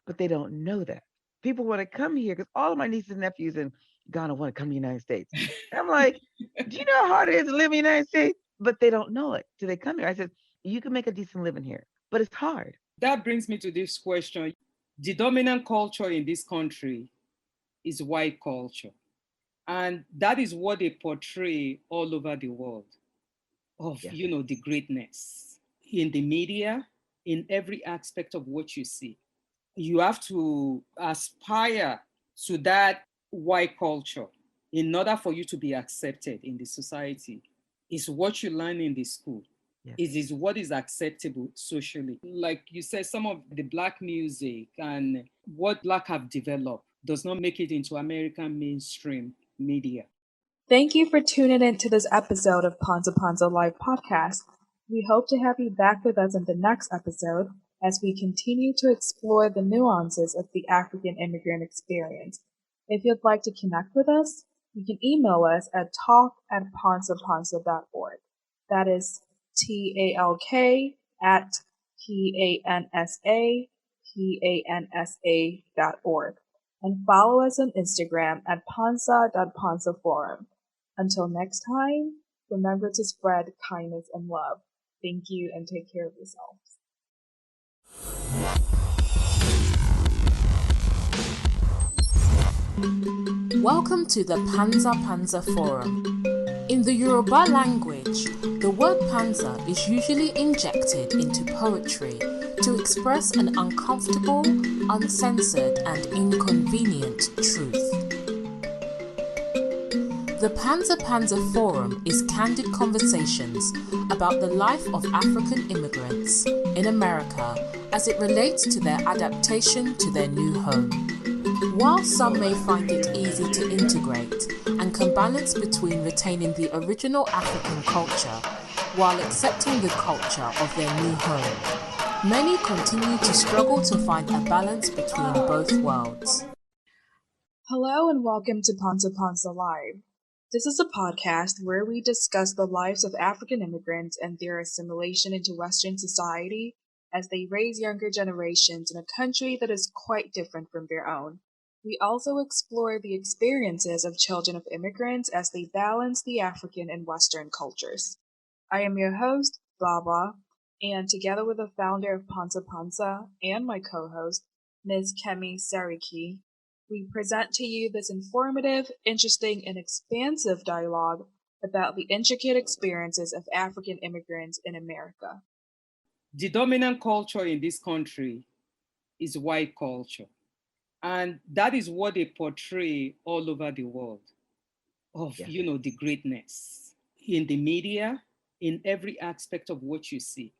but they don't know that. People want to come here because all of my nieces and nephews in Ghana want to come to the United States. And I'm like, do you know how hard it is to live in the United States? But they don't know it till they come here. I said, you can make a decent living here, but it's hard. That brings me to this question. The dominant culture in this country is white culture. And that is what they portray all over the world of, the greatness in the media, in every aspect of what you see. You have to aspire to that white culture in order for you to be accepted in the society. It's what you learn in the school. It is what is acceptable socially. Like you said, some of the black music and what black have developed does not make it into American mainstream media. Thank you for tuning in to this episode of Panza Panza Live Podcast. We hope to have you back with us in the next episode as we continue to explore the nuances of the African immigrant experience. If you'd like to connect with us, you can email us at talk@pansapansa.org. That is talk@pansapansa.org. And follow us on Instagram at pansa.pansaforum. Until next time, remember to spread kindness and love. Thank you and take care of yourselves. Welcome to the Panza Panza Forum. In the Yoruba language, the word panza is usually injected into poetry to express an uncomfortable, uncensored, and inconvenient truth. The Panza Panza Forum is candid conversations about the life of African immigrants in America as it relates to their adaptation to their new home. While some may find it easy to integrate and can balance between retaining the original African culture while accepting the culture of their new home, many continue to struggle to find a balance between both worlds. Hello and welcome to Panza Panza Live. This is a podcast where we discuss the lives of African immigrants and their assimilation into Western society as they raise younger generations in a country that is quite different from their own. We also explore the experiences of children of immigrants as they balance the African and Western cultures. I am your host, Baba, and together with the founder of Panza Panza and my co-host, Ms. Kemi Sariki, we present to you this informative, interesting, and expansive dialogue about the intricate experiences of African immigrants in America. The dominant culture in this country is white culture. And that is what they portray all over the world of, Yeah. the greatness in the media, in every aspect of what you see.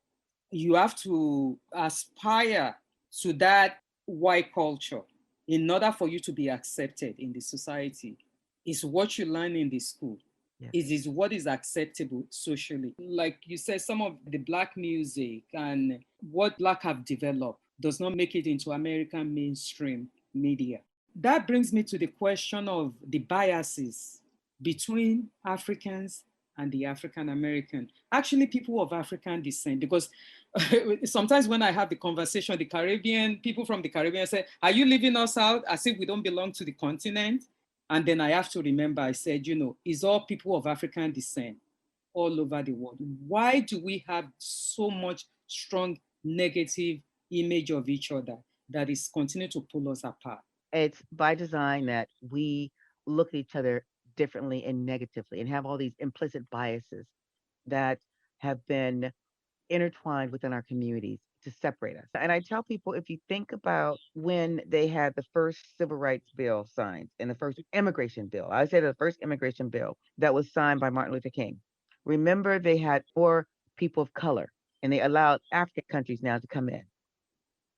You have to aspire to that white culture in order for you to be accepted in the society. Is what you learn in the school. Yes. It is what is acceptable socially. Like you said, some of the Black music and what Black have developed does not make it into American mainstream media. That brings me to the question of the biases between Africans and the African American. Actually, people of African descent, because sometimes when I have the conversation, the Caribbean, people from the Caribbean say, "Are you leaving us out as if we don't belong to the continent?" And then I have to remember, I said, it's all people of African descent all over the world. Why do we have so much strong negative image of each other that is continuing to pull us apart? It's by design that we look at each other differently and negatively and have all these implicit biases that have been intertwined within our communities to separate us. And I tell people, if you think about when they had the first civil rights bill signed and the first immigration bill, I say the first immigration bill that was signed by Martin Luther King. Remember, they had more people of color and they allowed African countries now to come in.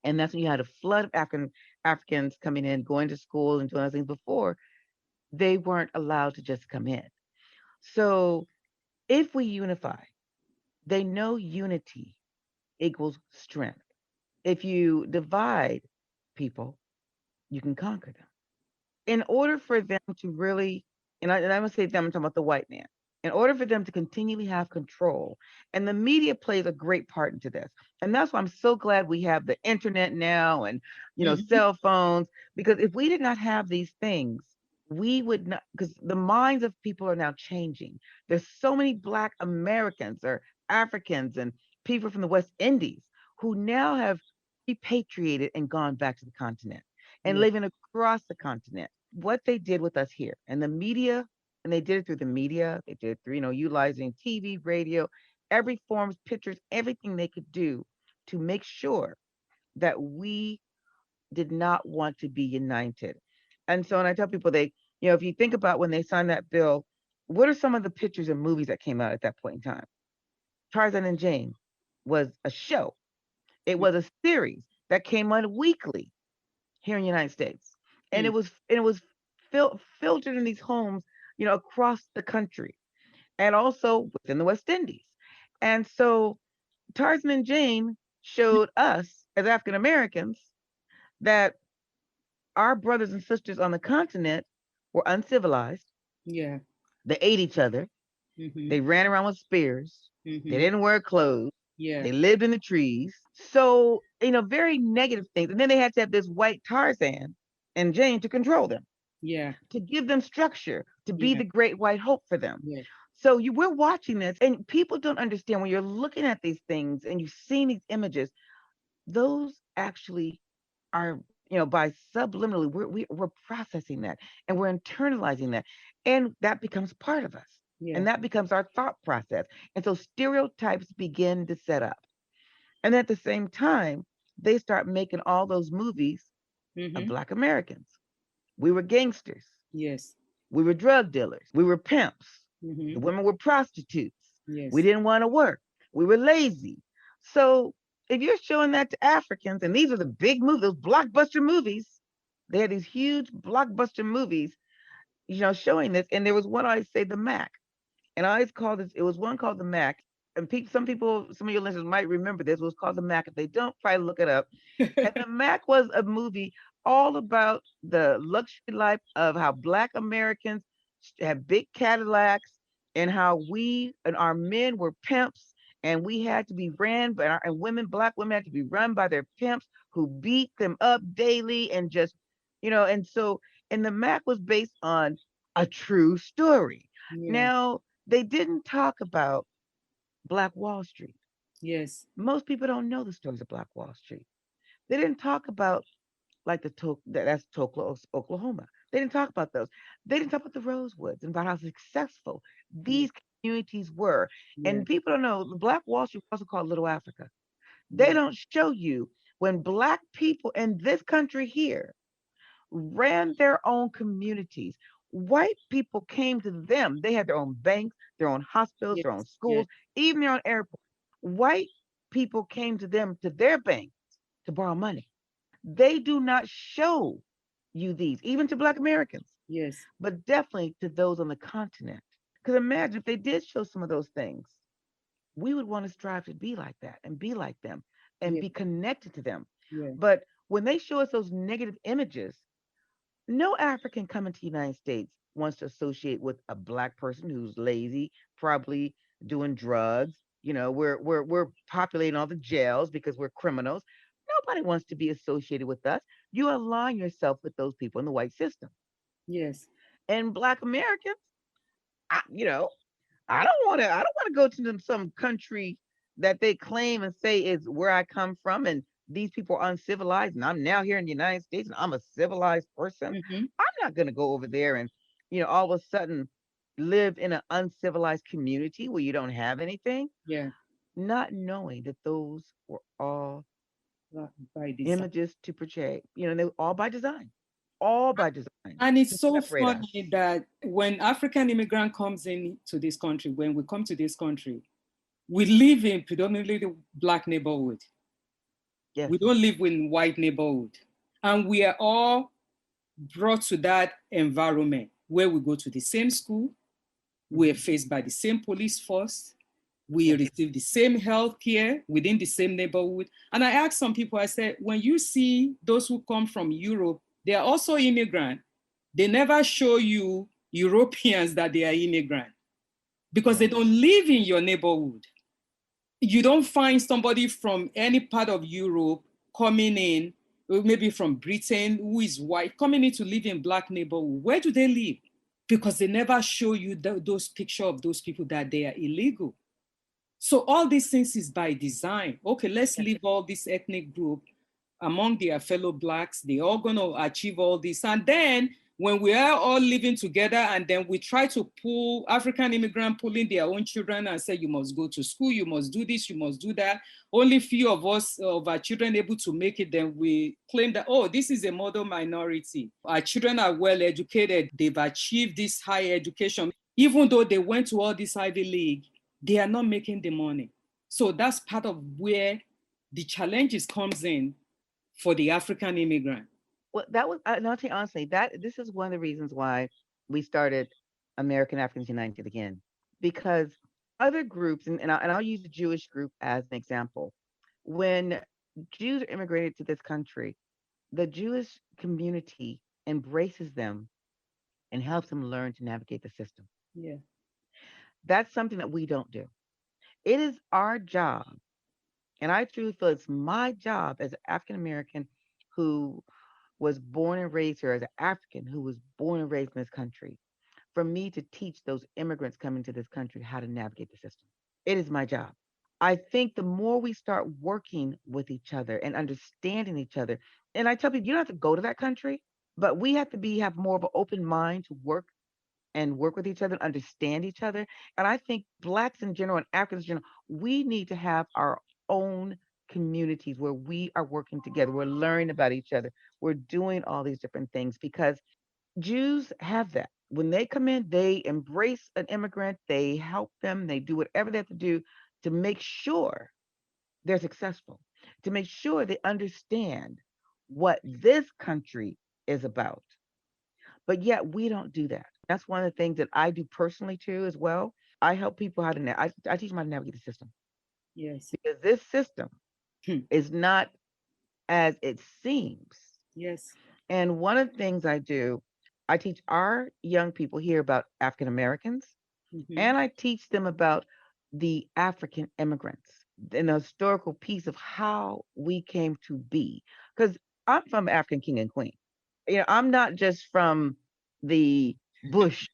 And that's when you had a flood of Africans coming in, going to school and doing other things. Before, they weren't allowed to just come in. So if we unify, they know unity equals strength. If you divide people, you can conquer them. In order for them to really, and I'm going to say them, I'm talking about the white man, in order for them to continually have control, and the media plays a great part into this. And that's why I'm so glad we have the internet now and, cell phones, because if we did not have these things, we would not, because the minds of people are now changing. There's so many Black Americans or Africans and people from the West Indies who now have repatriated and gone back to the continent and Yeah. living across the continent. What they did with us here and the media, and they did it through the media, they did it through, utilizing TV, radio, every forms, pictures, everything they could do to make sure that we did not want to be united. And so, and I tell people if you think about when they signed that bill, what are some of the pictures and movies that came out at that point in time? Tarzan and Jane was a show. It was a series that came on weekly here in the United States, and Mm. it was filtered in these homes, across the country, and also within the West Indies. And so Tarzan and Jane showed us as African Americans that our brothers and sisters on the continent were uncivilized. Yeah. They ate each other. Mm-hmm. They ran around with spears. They Mm-hmm. didn't wear clothes. Yeah. They lived in the trees. So, very negative things. And then they had to have this white Tarzan and Jane to control them, Yeah. to give them structure, to be Yeah. the great white hope for them. Yeah. So we're watching this, and people don't understand when you're looking at these things and you've seen these images, those actually are, by subliminally, we're processing that and we're internalizing that, and that becomes part of us, Yeah. and that becomes our thought process, and so stereotypes begin to set up, and at the same time, they start making all those movies of Mm-hmm. Black Americans. We were gangsters. Yes. We were drug dealers. We were pimps. The Mm-hmm. women were prostitutes. We Yes. didn't want to work. We were lazy. So if you're showing that to Africans, and these are the big movies, those blockbuster movies, they had these huge blockbuster movies, showing this. And there was one I say the Mac. And I always called this, it was one called the Mac. And some of your listeners might remember this. It was called the Mac. If they don't, probably look it up. And the Mac was a movie all about the luxury life of how Black Americans have big Cadillacs, and how we and our men were pimps, and we had to be ran by and women, black women had to be run by their pimps who beat them up daily and just, and so, and the Mac was based on a true story. Yeah. Now, they didn't talk about Black Wall Street. Yes. Most people don't know the stories of Black Wall Street. They didn't talk about like that's Tulsa, Oklahoma. They didn't talk about those. They didn't talk about the Rosewoods and about how successful Yeah. these communities were. Yeah. And people don't know the Black Wall Street was also called Little Africa. They Yeah. don't show you when Black people in this country here ran their own communities. White people came to them. They had their own banks, their own hospitals, Yes. their own Yes. schools, even their own airports. White people came to them, to their banks, to borrow money. They do not show you these, even to Black Americans, Yes. but definitely to those on the continent. Because imagine if they did show some of those things, we would want to strive to be like that and be like them and Yeah. be connected to them. Yeah. But when they show us those negative images, no African coming to the United States wants to associate with a Black person who's lazy, probably doing drugs. We're populating all the jails because we're criminals. Nobody wants to be associated with us. You align yourself with those people in the white system. Yes. And Black Americans, I, you know, I don't want to go to some country that they claim and say is where I come from and these people are uncivilized and I'm now here in the United States and I'm a civilized person. Mm-hmm. I'm not going to go over there and all of a sudden live in an uncivilized community where you don't have anything, Yeah. not knowing that those were all By design. images to portray. They were all by design. All by design And to it's so separate us. funny that when African immigrant comes into this country, when we come to this country, we live in predominantly the Black neighborhood. Yes. We don't live in white neighborhood. And we are all brought to that environment where we go to the same school, we're faced by the same police force, we Yes. receive the same health care within the same neighborhood. And I asked some people, I said, when you see those who come from Europe, they are also immigrants. They never show you Europeans that they are immigrant because they Yes. don't live in your neighborhood. You don't find somebody from any part of Europe coming in, or maybe from Britain, who is white, coming in to live in Black neighborhood. Where do they live? Because they never show you those pictures of those people that they are illegal. So all these things is by design. Okay, let's Yes. leave all this ethnic group among their fellow Blacks. They're all going to achieve all this. And then when we are all living together and then we try to pull African immigrant pulling their own children and say, you must go to school, you must do this, you must do that. Only few of us, of our children able to make it, then we claim that, oh, this is a model minority. Our children are well educated. They've achieved this higher education. Even though they went to all this Ivy League, they are not making the money. So that's part of where the challenges comes in for the African immigrant. Well, that was, and I'll tell you honestly, that this is one of the reasons why we started American Africans United again, because other groups, and I'll use the Jewish group as an example. When Jews are immigrated to this country, the Jewish community embraces them and helps them learn to navigate the system. Yeah. That's something that we don't do. It is our job, and I truly feel it's my job as an African American who was born and raised here, as an African who was born and raised in this country, for me to teach those immigrants coming to this country how to navigate the system. It is my job. I think the more we start working with each other and understanding each other, and I tell people, you don't have to go to that country, but we have to have more of an open mind to work with each other and understand each other. And I think Blacks in general and Africans in general, we need to have our own communities where we are working together. We're learning about each other. We're doing all these different things because Jews have that. When they come in, they embrace an immigrant, they help them, they do whatever they have to do to make sure they're successful, to make sure they understand what this country is about. But yet we don't do that. That's one of the things that I do personally too as well. I help people how to I teach them how to navigate the system Yes. because this system Hmm. is not as it seems. Yes. And one of the things I do, I teach our young people here about African Americans Mm-hmm. and I teach them about the African immigrants and the historical piece of how we came to be. Because I'm from African king and queen. I'm not just from the bush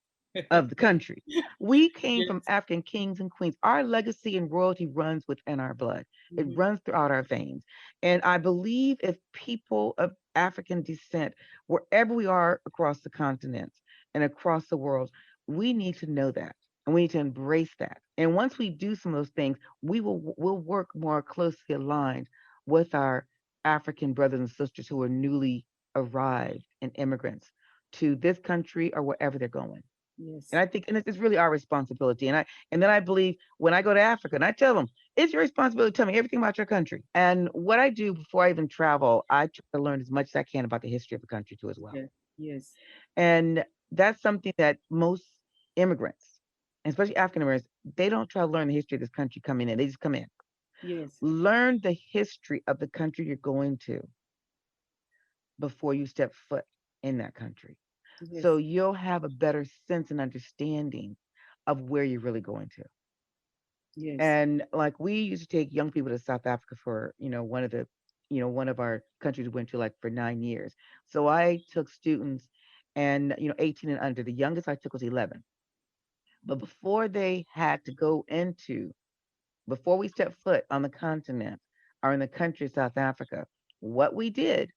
of the country. We came from Yes. African kings and queens. Our legacy and royalty runs within our blood. It Mhm. runs throughout our veins. And I believe if people of African descent, wherever we are across the continents and across the world, we need to know that and we need to embrace that. And once we do some of those things, will work more closely aligned with our African brothers and sisters who are newly arrived and immigrants to this country or wherever they're going. And Yes. I think, and it's really our responsibility. And then I believe when I go to Africa and I tell them, it's your responsibility to tell me everything about your country. And what I do before I even travel, I try to learn as much as I can about the history of the country too as well. Yeah. Yes. And that's something that most immigrants, especially African Americans, they don't try to learn the history of this country coming in. They just come in. Yes. Learn the history of the country you're going to before you step foot in that country. So Yes. you'll have a better sense and understanding of where you're really going to. Yes. And like we used to take young people to South Africa for, one of our countries we went to like for 9 years. So I took students and, 18 and under. The youngest I took was 11. But before we stepped foot on the continent or in the country of South Africa, what we did,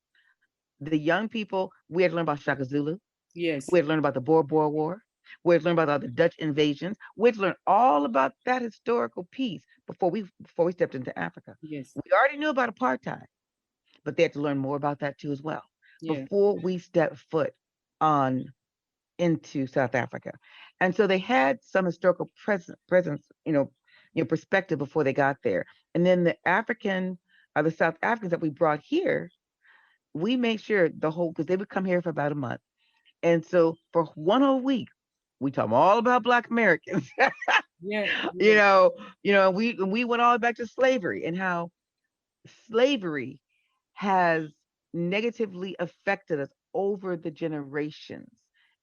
the young people, we had to learn about Shaka Zulu. We Yes. had to learn about the Boer Boer War. We had to learn about all the Dutch invasions. We had to learn all about that historical piece before we stepped into Africa. Yes. We already knew about apartheid, but they had to learn more about that too as well Yeah. before we stepped foot on into South Africa. And so they had some historical presence, perspective before they got there. And then the South Africans that we brought here, we made sure because they would come here for about a month. And so for one whole week, we talk all about Black Americans. Yeah. you Yeah. know, we went all back to slavery and how slavery has negatively affected us over the generations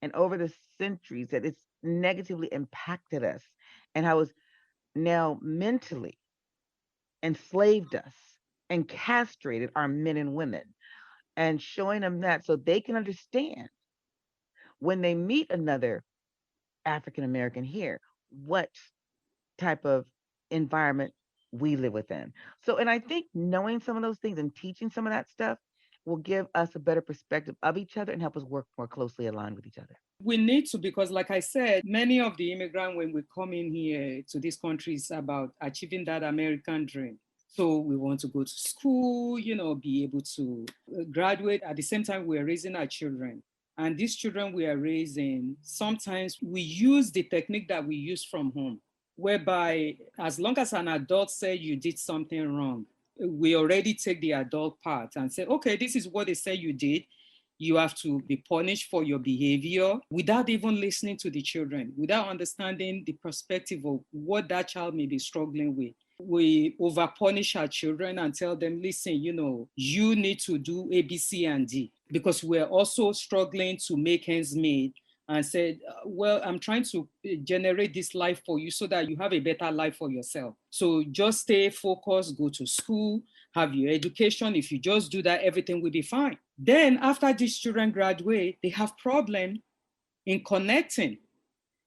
and over the centuries, that it's negatively impacted us, and how it's now mentally enslaved us and castrated our men and women, and showing them that so they can understand when they meet another African American here, what type of environment we live within. So, and I think knowing some of those things and teaching some of that stuff will give us a better perspective of each other and help us work more closely aligned with each other. We need to, because like I said, many of the immigrants, when we come in here to this country, is about achieving that American dream. So we want to go to school, be able to graduate. At the same time, we're raising our children. And these children we are raising, sometimes we use the technique that we use from home, whereby as long as an adult said you did something wrong, we already take the adult part and say, okay, this is what they say you did. You have to be punished for your behavior, without even listening to the children, without understanding the perspective of what that child may be struggling with. We over punish our children and tell them, listen, you need to do A, B, C, and D, because we're also struggling to make ends meet, and said, well, I'm trying to generate this life for you so that you have a better life for yourself. So just stay focused, go to school, have your education. If you just do that, everything will be fine. Then after these children graduate, they have problem in connecting.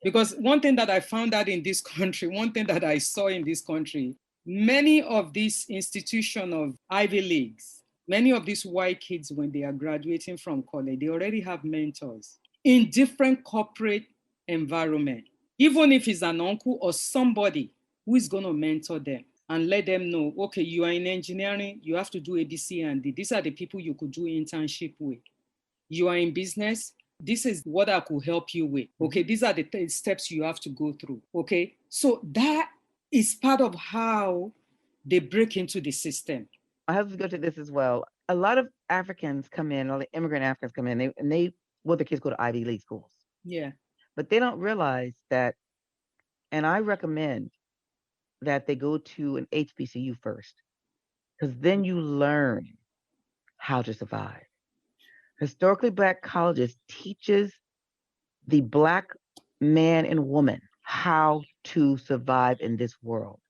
Because one thing that I found out in this country, one thing that I saw in this country, many of these institutions of Ivy Leagues, many of these white kids, when they are graduating from college, they already have mentors in different corporate environment. Even if it's an uncle or somebody who is going to mentor them and let them know, okay, you are in engineering, you have to do ABC and D. These are the people you could do internship with. You are in business, this is what I could help you with. Okay, these are the steps you have to go through. Okay, so that is part of how they break into the system. I have to go to this as well. A lot of Africans come in, all the immigrant Africans come in, the kids go to Ivy League schools. Yeah. But they don't realize that, and I recommend that they go to an HBCU first, because then you learn how to survive. Historically Black colleges teaches the Black man and woman how to survive in this world.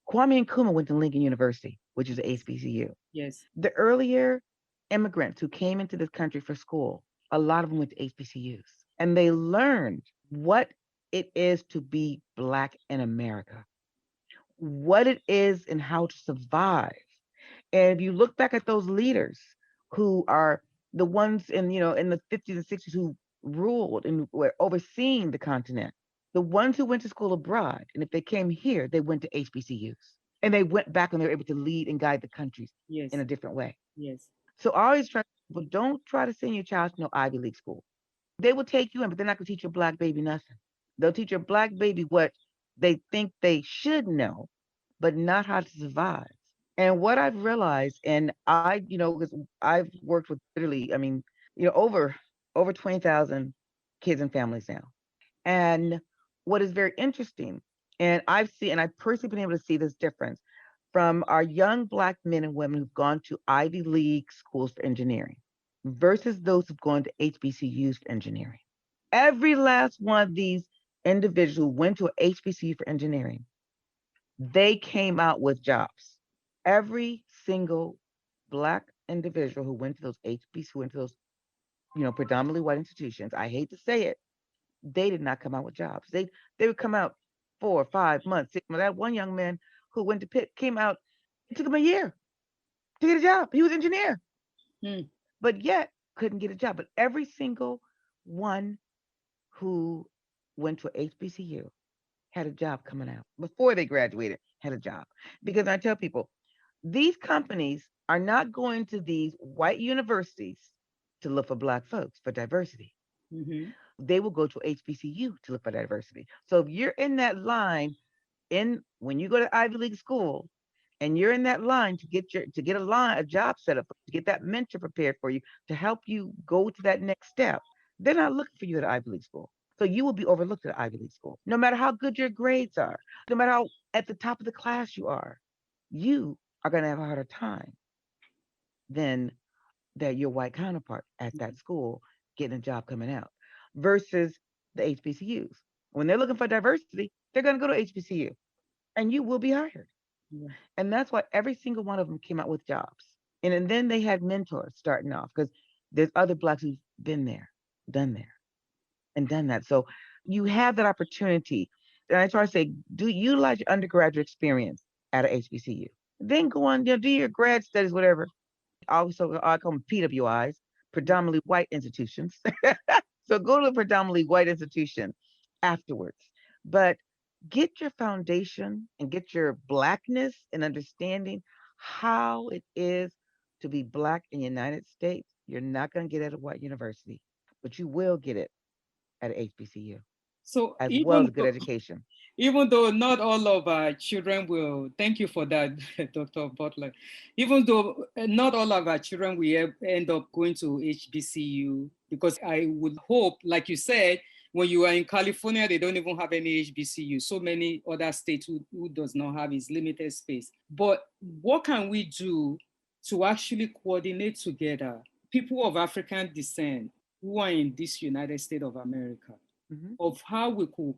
Kwame Nkrumah went to Lincoln University, which is a HBCU. Yes. The earlier immigrants who came into this country for school, a lot of them went to HBCUs, and they learned what it is to be Black in America, what it is and how to survive. And if you look back at those leaders who are the ones in the 50s and 60s who ruled and were overseeing the continent, the ones who went to school abroad, and if they came here, they went to HBCUs. And they went back and they were able to lead and guide the countries Yes. in a different way. Yes. So I always try people, don't try to send your child to no Ivy League school. They will take you in, but they're not gonna teach your Black baby nothing. They'll teach your Black baby what they think they should know, but not how to survive. And what I've realized, and because I've worked with literally, I mean, over 20,000 kids and families now. And what is very interesting, and I've personally been able to see this difference from our young Black men and women who've gone to Ivy League schools for engineering versus those who've gone to HBCUs for engineering. Every last one of these individuals who went to an HBCU for engineering, they came out with jobs. Every single Black individual who went to those HBCUs, who went to those, predominantly white institutions, I hate to say it, they did not come out with jobs. They would come out 4, 5 months, 6 months. That one young man who went to Pitt came out, it took him a year to get a job. He was an engineer, but yet couldn't get a job. But every single one who went to a HBCU had a job coming out before they graduated, had a job. Because I tell people, these companies are not going to these white universities to look for Black folks for diversity. Mm-hmm. They will go to HBCU to look for diversity. So if you're in that line, when you go to Ivy League school, and you're in that line to get a job set up, to get that mentor prepared for you, to help you go to that next step, they're not looking for you at Ivy League school. So you will be overlooked at Ivy League school. No matter how good your grades are, no matter how at the top of the class you are going to have a harder time than your white counterpart at that school getting a job coming out versus the HBCUs. When they're looking for diversity, they're going to go to HBCU and you will be hired. Yeah. And that's why every single one of them came out with jobs. And then they had mentors starting off because there's other Blacks who've been there, and done that. So you have that opportunity. And I try to say, do utilize your undergraduate experience at a HBCU. Then go on, do your grad studies, whatever. Also, I call them PWIs, predominantly white institutions. So go to a predominantly white institution afterwards. But get your foundation and get your Blackness and understanding how it is to be Black in the United States. You're not going to get it at a white university, but you will get it at an HBCU, So as well as a good education. even though not all of our children will, thank you for that, Dr. Butler. Even though not all of our children will end up going to HBCU, because I would hope, like you said, when you are in California, they don't even have any HBCU. So many other states who does not have is limited space. But what can we do to actually coordinate together people of African descent who are in this United States of America, of how we could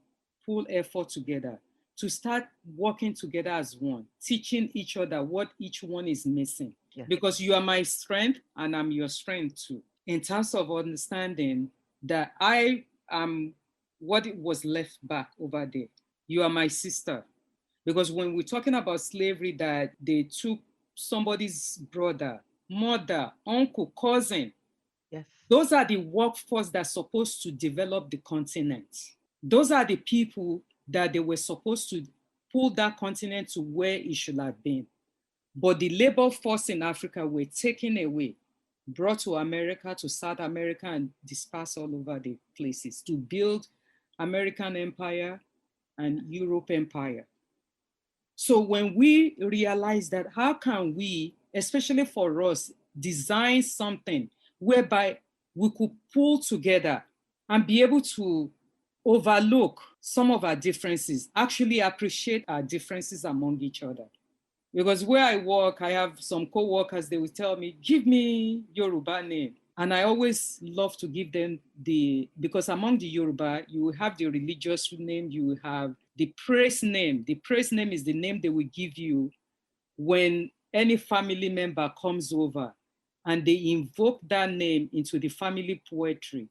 pull effort together to start working together as one, teaching each other what each one is missing. Yes. Because you are my strength and I'm your strength too. In terms of understanding that I am what it was left back over there. You are my sister. Because when we're talking about slavery, that they took somebody's brother, mother, uncle, cousin, Yes. those are the workforce that's supposed to develop the continent. Those are the people that they were supposed to pull that continent to where it should have been. But the labor force in Africa were taken away, brought to America, to South America, and dispersed all over the places to build American empire and Europe empire. So when we realize that, how can we, especially for us, design something whereby we could pull together and be able to overlook some of our differences, actually appreciate our differences among each other. Because where I work, I have some co-workers, they will tell me, give me Yoruba name. And I always love to give them because among the Yoruba, you have the religious name, you have the praise name. The praise name is the name they will give you when any family member comes over and they invoke that name into the family poetry.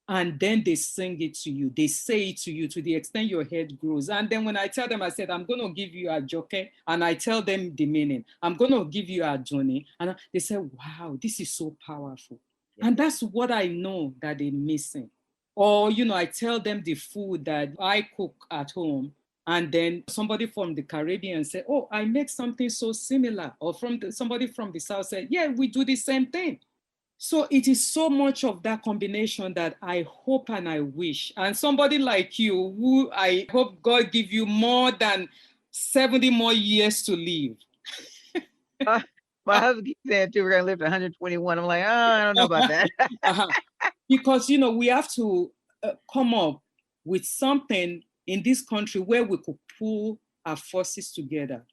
And then they sing it to you. They say it to you to the extent your head grows. And then when I tell them, I said, I'm going to give you a joke. And I tell them the meaning. I'm going to give you a journey. And they say, wow, this is so powerful. Yes. And that's what I know that they're missing. Or, I tell them the food that I cook at home. And then somebody from the Caribbean said, oh, I make something so similar. Or somebody from the South said, yeah, we do the same thing. So it is so much of that combination that I hope and I wish. And somebody like you, who I hope God give you more than 70 more years to live. My husband keeps saying too, we're gonna live to 121. I'm like, oh, I don't know about that. Because we have to come up with something in this country where we could pull our forces together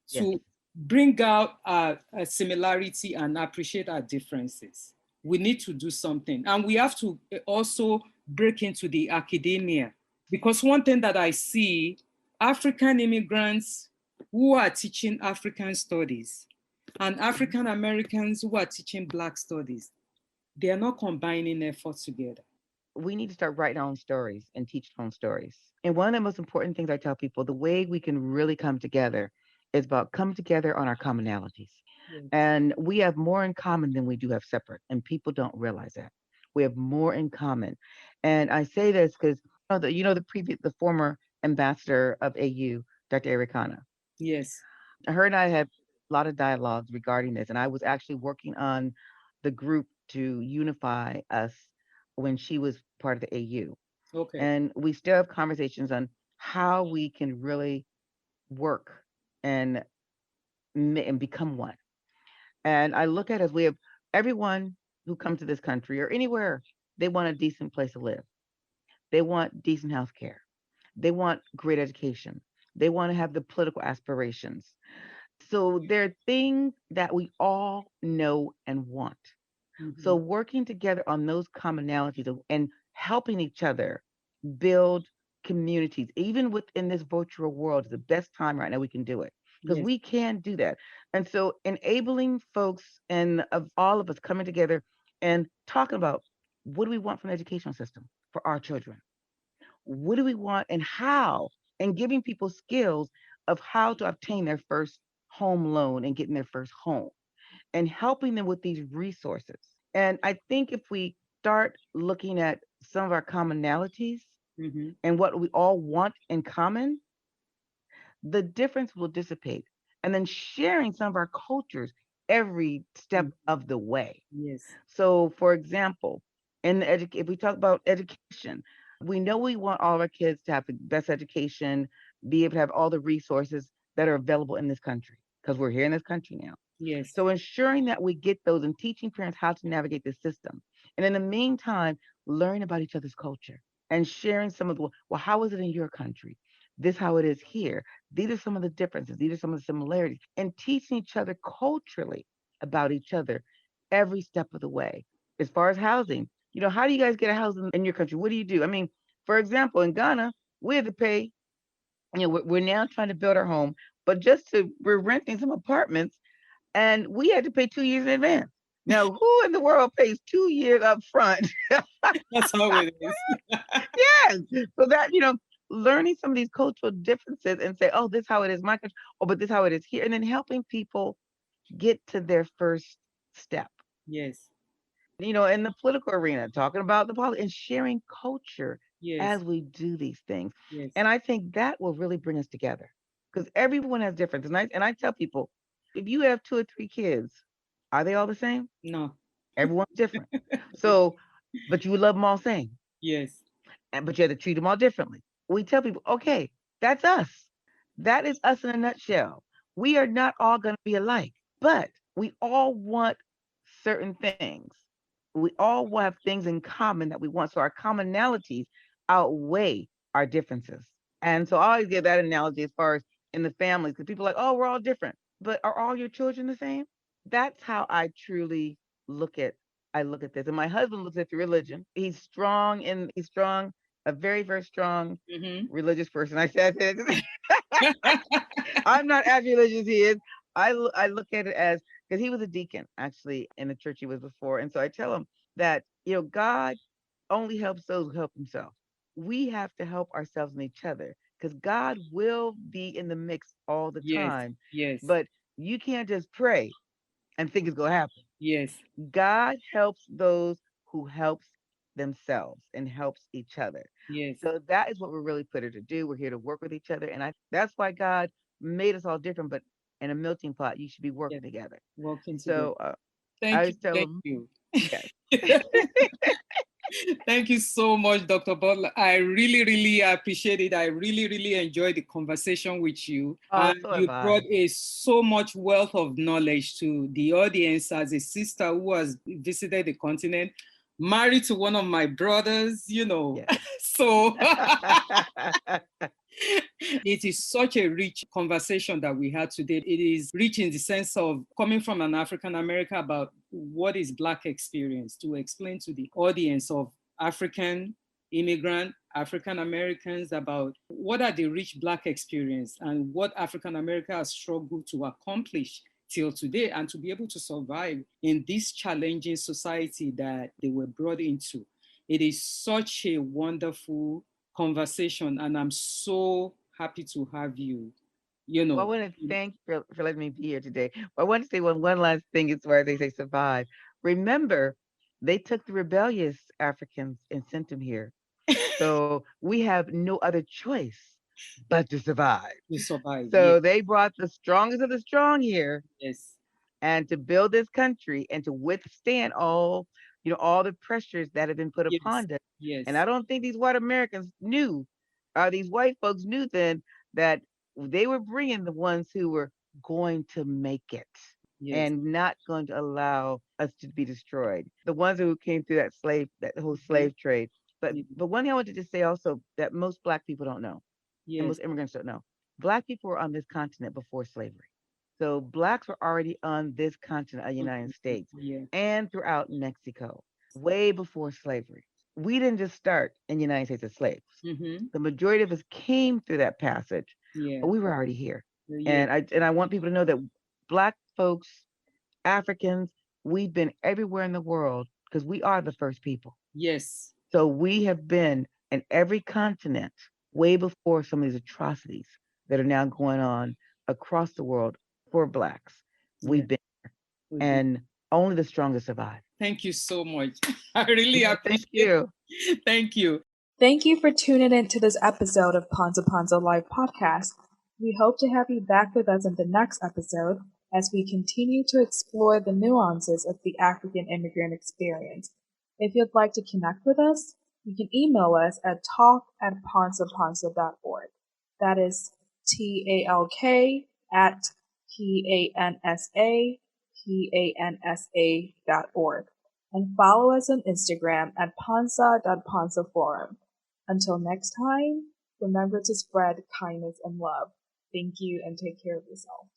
to Yes. bring out a similarity and appreciate our differences. We need to do something. And we have to also break into the academia. Because one thing that I see, African immigrants who are teaching African studies and African Americans who are teaching Black studies, they are not combining efforts together. We need to start writing our own stories and teach our own stories. And one of the most important things I tell people, the way we can really come together is about come together on our commonalities. Yes. And we have more in common than we do have separate. And people don't realize that. We have more in common. And I say this because the former ambassador of AU, Dr. Ericana. Yes. Her and I had a lot of dialogues regarding this. And I was actually working on the group to unify us when she was part of the AU. Okay. And we still have conversations on how we can really work and and become one. And I look at it as we have everyone who comes to this country or anywhere, they want a decent place to live. They want decent health care. They want great education. They want to have the political aspirations. So there are things that we all know and want. So working together on those commonalities and helping each other build communities, even within this virtual world, is the best time right now we can do it because Yes. we can do that. And so enabling folks and of all of us coming together and talking about what do we want from the educational system for our children? What do we want and how? And giving people skills of how to obtain their first home loan and getting their first home and helping them with these resources. And I think if we start looking at some of our commonalities and what we all want in common, the difference will dissipate. And then sharing some of our cultures every step of the way. Yes. So, for example, if we talk about education, we know we want all of our kids to have the best education, be able to have all the resources that are available in this country because we're here in this country now. Yes. So ensuring that we get those and teaching parents how to navigate the system. And in the meantime, learn about each other's culture and sharing some of the, well, how is it in your country? This how it is here. These are some of the differences. These are some of the similarities. And teaching each other culturally about each other every step of the way. As far as housing, how do you guys get a house in your country? What do you do? I mean, for example, in Ghana, we had to pay, we're now trying to build our home, but we're renting some apartments and we had to pay 2 years in advance. Now, who in the world pays 2 years up front? That's how it is. Yes. So that, learning some of these cultural differences and say, oh, this is how it is in my country, oh, but this is how it is here. And then helping people get to their first step. Yes. In the political arena, talking about the politics and sharing culture Yes. as we do these things. Yes. And I think that will really bring us together because everyone has differences. And I tell people, if you have 2 or 3 kids, are they all the same? No. Everyone's different. So, but you would love them all same. Yes. But you have to treat them all differently. We tell people, okay, that's us. That is us in a nutshell. We are not all going to be alike, but we all want certain things. We all have things in common that we want. So our commonalities outweigh our differences. And so I always give that analogy as far as in the families, because people are like, oh, we're all different. But are all your children the same? That's how I truly look at I look at this, and my husband looks at the religion. He's strong, a very, very strong Mm-hmm. religious person. I'm not as religious as he is. I look at it as, because he was a deacon actually in the church he was before, and so I tell him that God only helps those who help themselves. We have to help ourselves and each other because God will be in the mix all the Yes, time. yes, But you can't just pray and think it's gonna happen. yes, God helps those who helps themselves and helps each other. yes, So that is what we're really put here to do. We're here to work with each other, and that's why God made us all different. But in a melting pot, you should be yes. working together. Working together. So I Thank you, always tell thank them, you. yes. Thank you so much, Dr. Butler. I really, really appreciate it. I really, really enjoyed the conversation with you. Oh, And so have you I. brought so much wealth of knowledge to the audience as a sister who has visited the continent, married to one of my brothers. Yes. So it is such a rich conversation that we had today. It is rich in the sense of coming from an African American about what is Black experience, to explain to the audience of African immigrant, African Americans about what are the rich Black experience and what African America has struggled to accomplish till today and to be able to survive in this challenging society that they were brought into. It is such a wonderful conversation, and I'm so happy to have you. You Well, I know, want to thank you for letting me be here today. But I want to say one last thing is where they say survive. Remember, they took the rebellious Africans and sent them here. So we have no other choice but to survive. you survive. Yes, So they brought the strongest of the strong here yes, and to build this country and to withstand all the pressures that have been put yes, upon us. And yes, I don't think these white Americans knew, or these white folks knew then that they were bringing the ones who were going to make it yes, and not going to allow us to be destroyed. The ones who came through that whole mhm, slave trade. But yes, one thing I wanted to say also that most Black people don't know, and yes, most immigrants don't know, Black people were on this continent before slavery. So Blacks were already on this continent of the United mhm, States yeah, and throughout Mexico, way before slavery. We didn't just start in the United States as slaves. mm-hmm, The majority of us came through that passage, yeah, but we were already here. yeah, And I want people to know that Black folks, Africans, we've been everywhere in the world because we are the first people. yes, So we have been in every continent way before some of these atrocities that are now going on across the world for Blacks. yeah. We've been, We've been. and only the strongest survive. Thank you so much. I really No, thank appreciate you. it. Thank you. Thank you for tuning in to this episode of Ponza Ponza Live Podcast. We hope to have you back with us in the next episode as we continue to explore the nuances of the African immigrant experience. If you'd like to connect with us, you can email us at talk@ponzaponza.org. That is TALK@PANSAPANSA.org. And follow us on Instagram at pansa.pansaforum. Until next time, remember to spread kindness and love. Thank you and take care of yourself.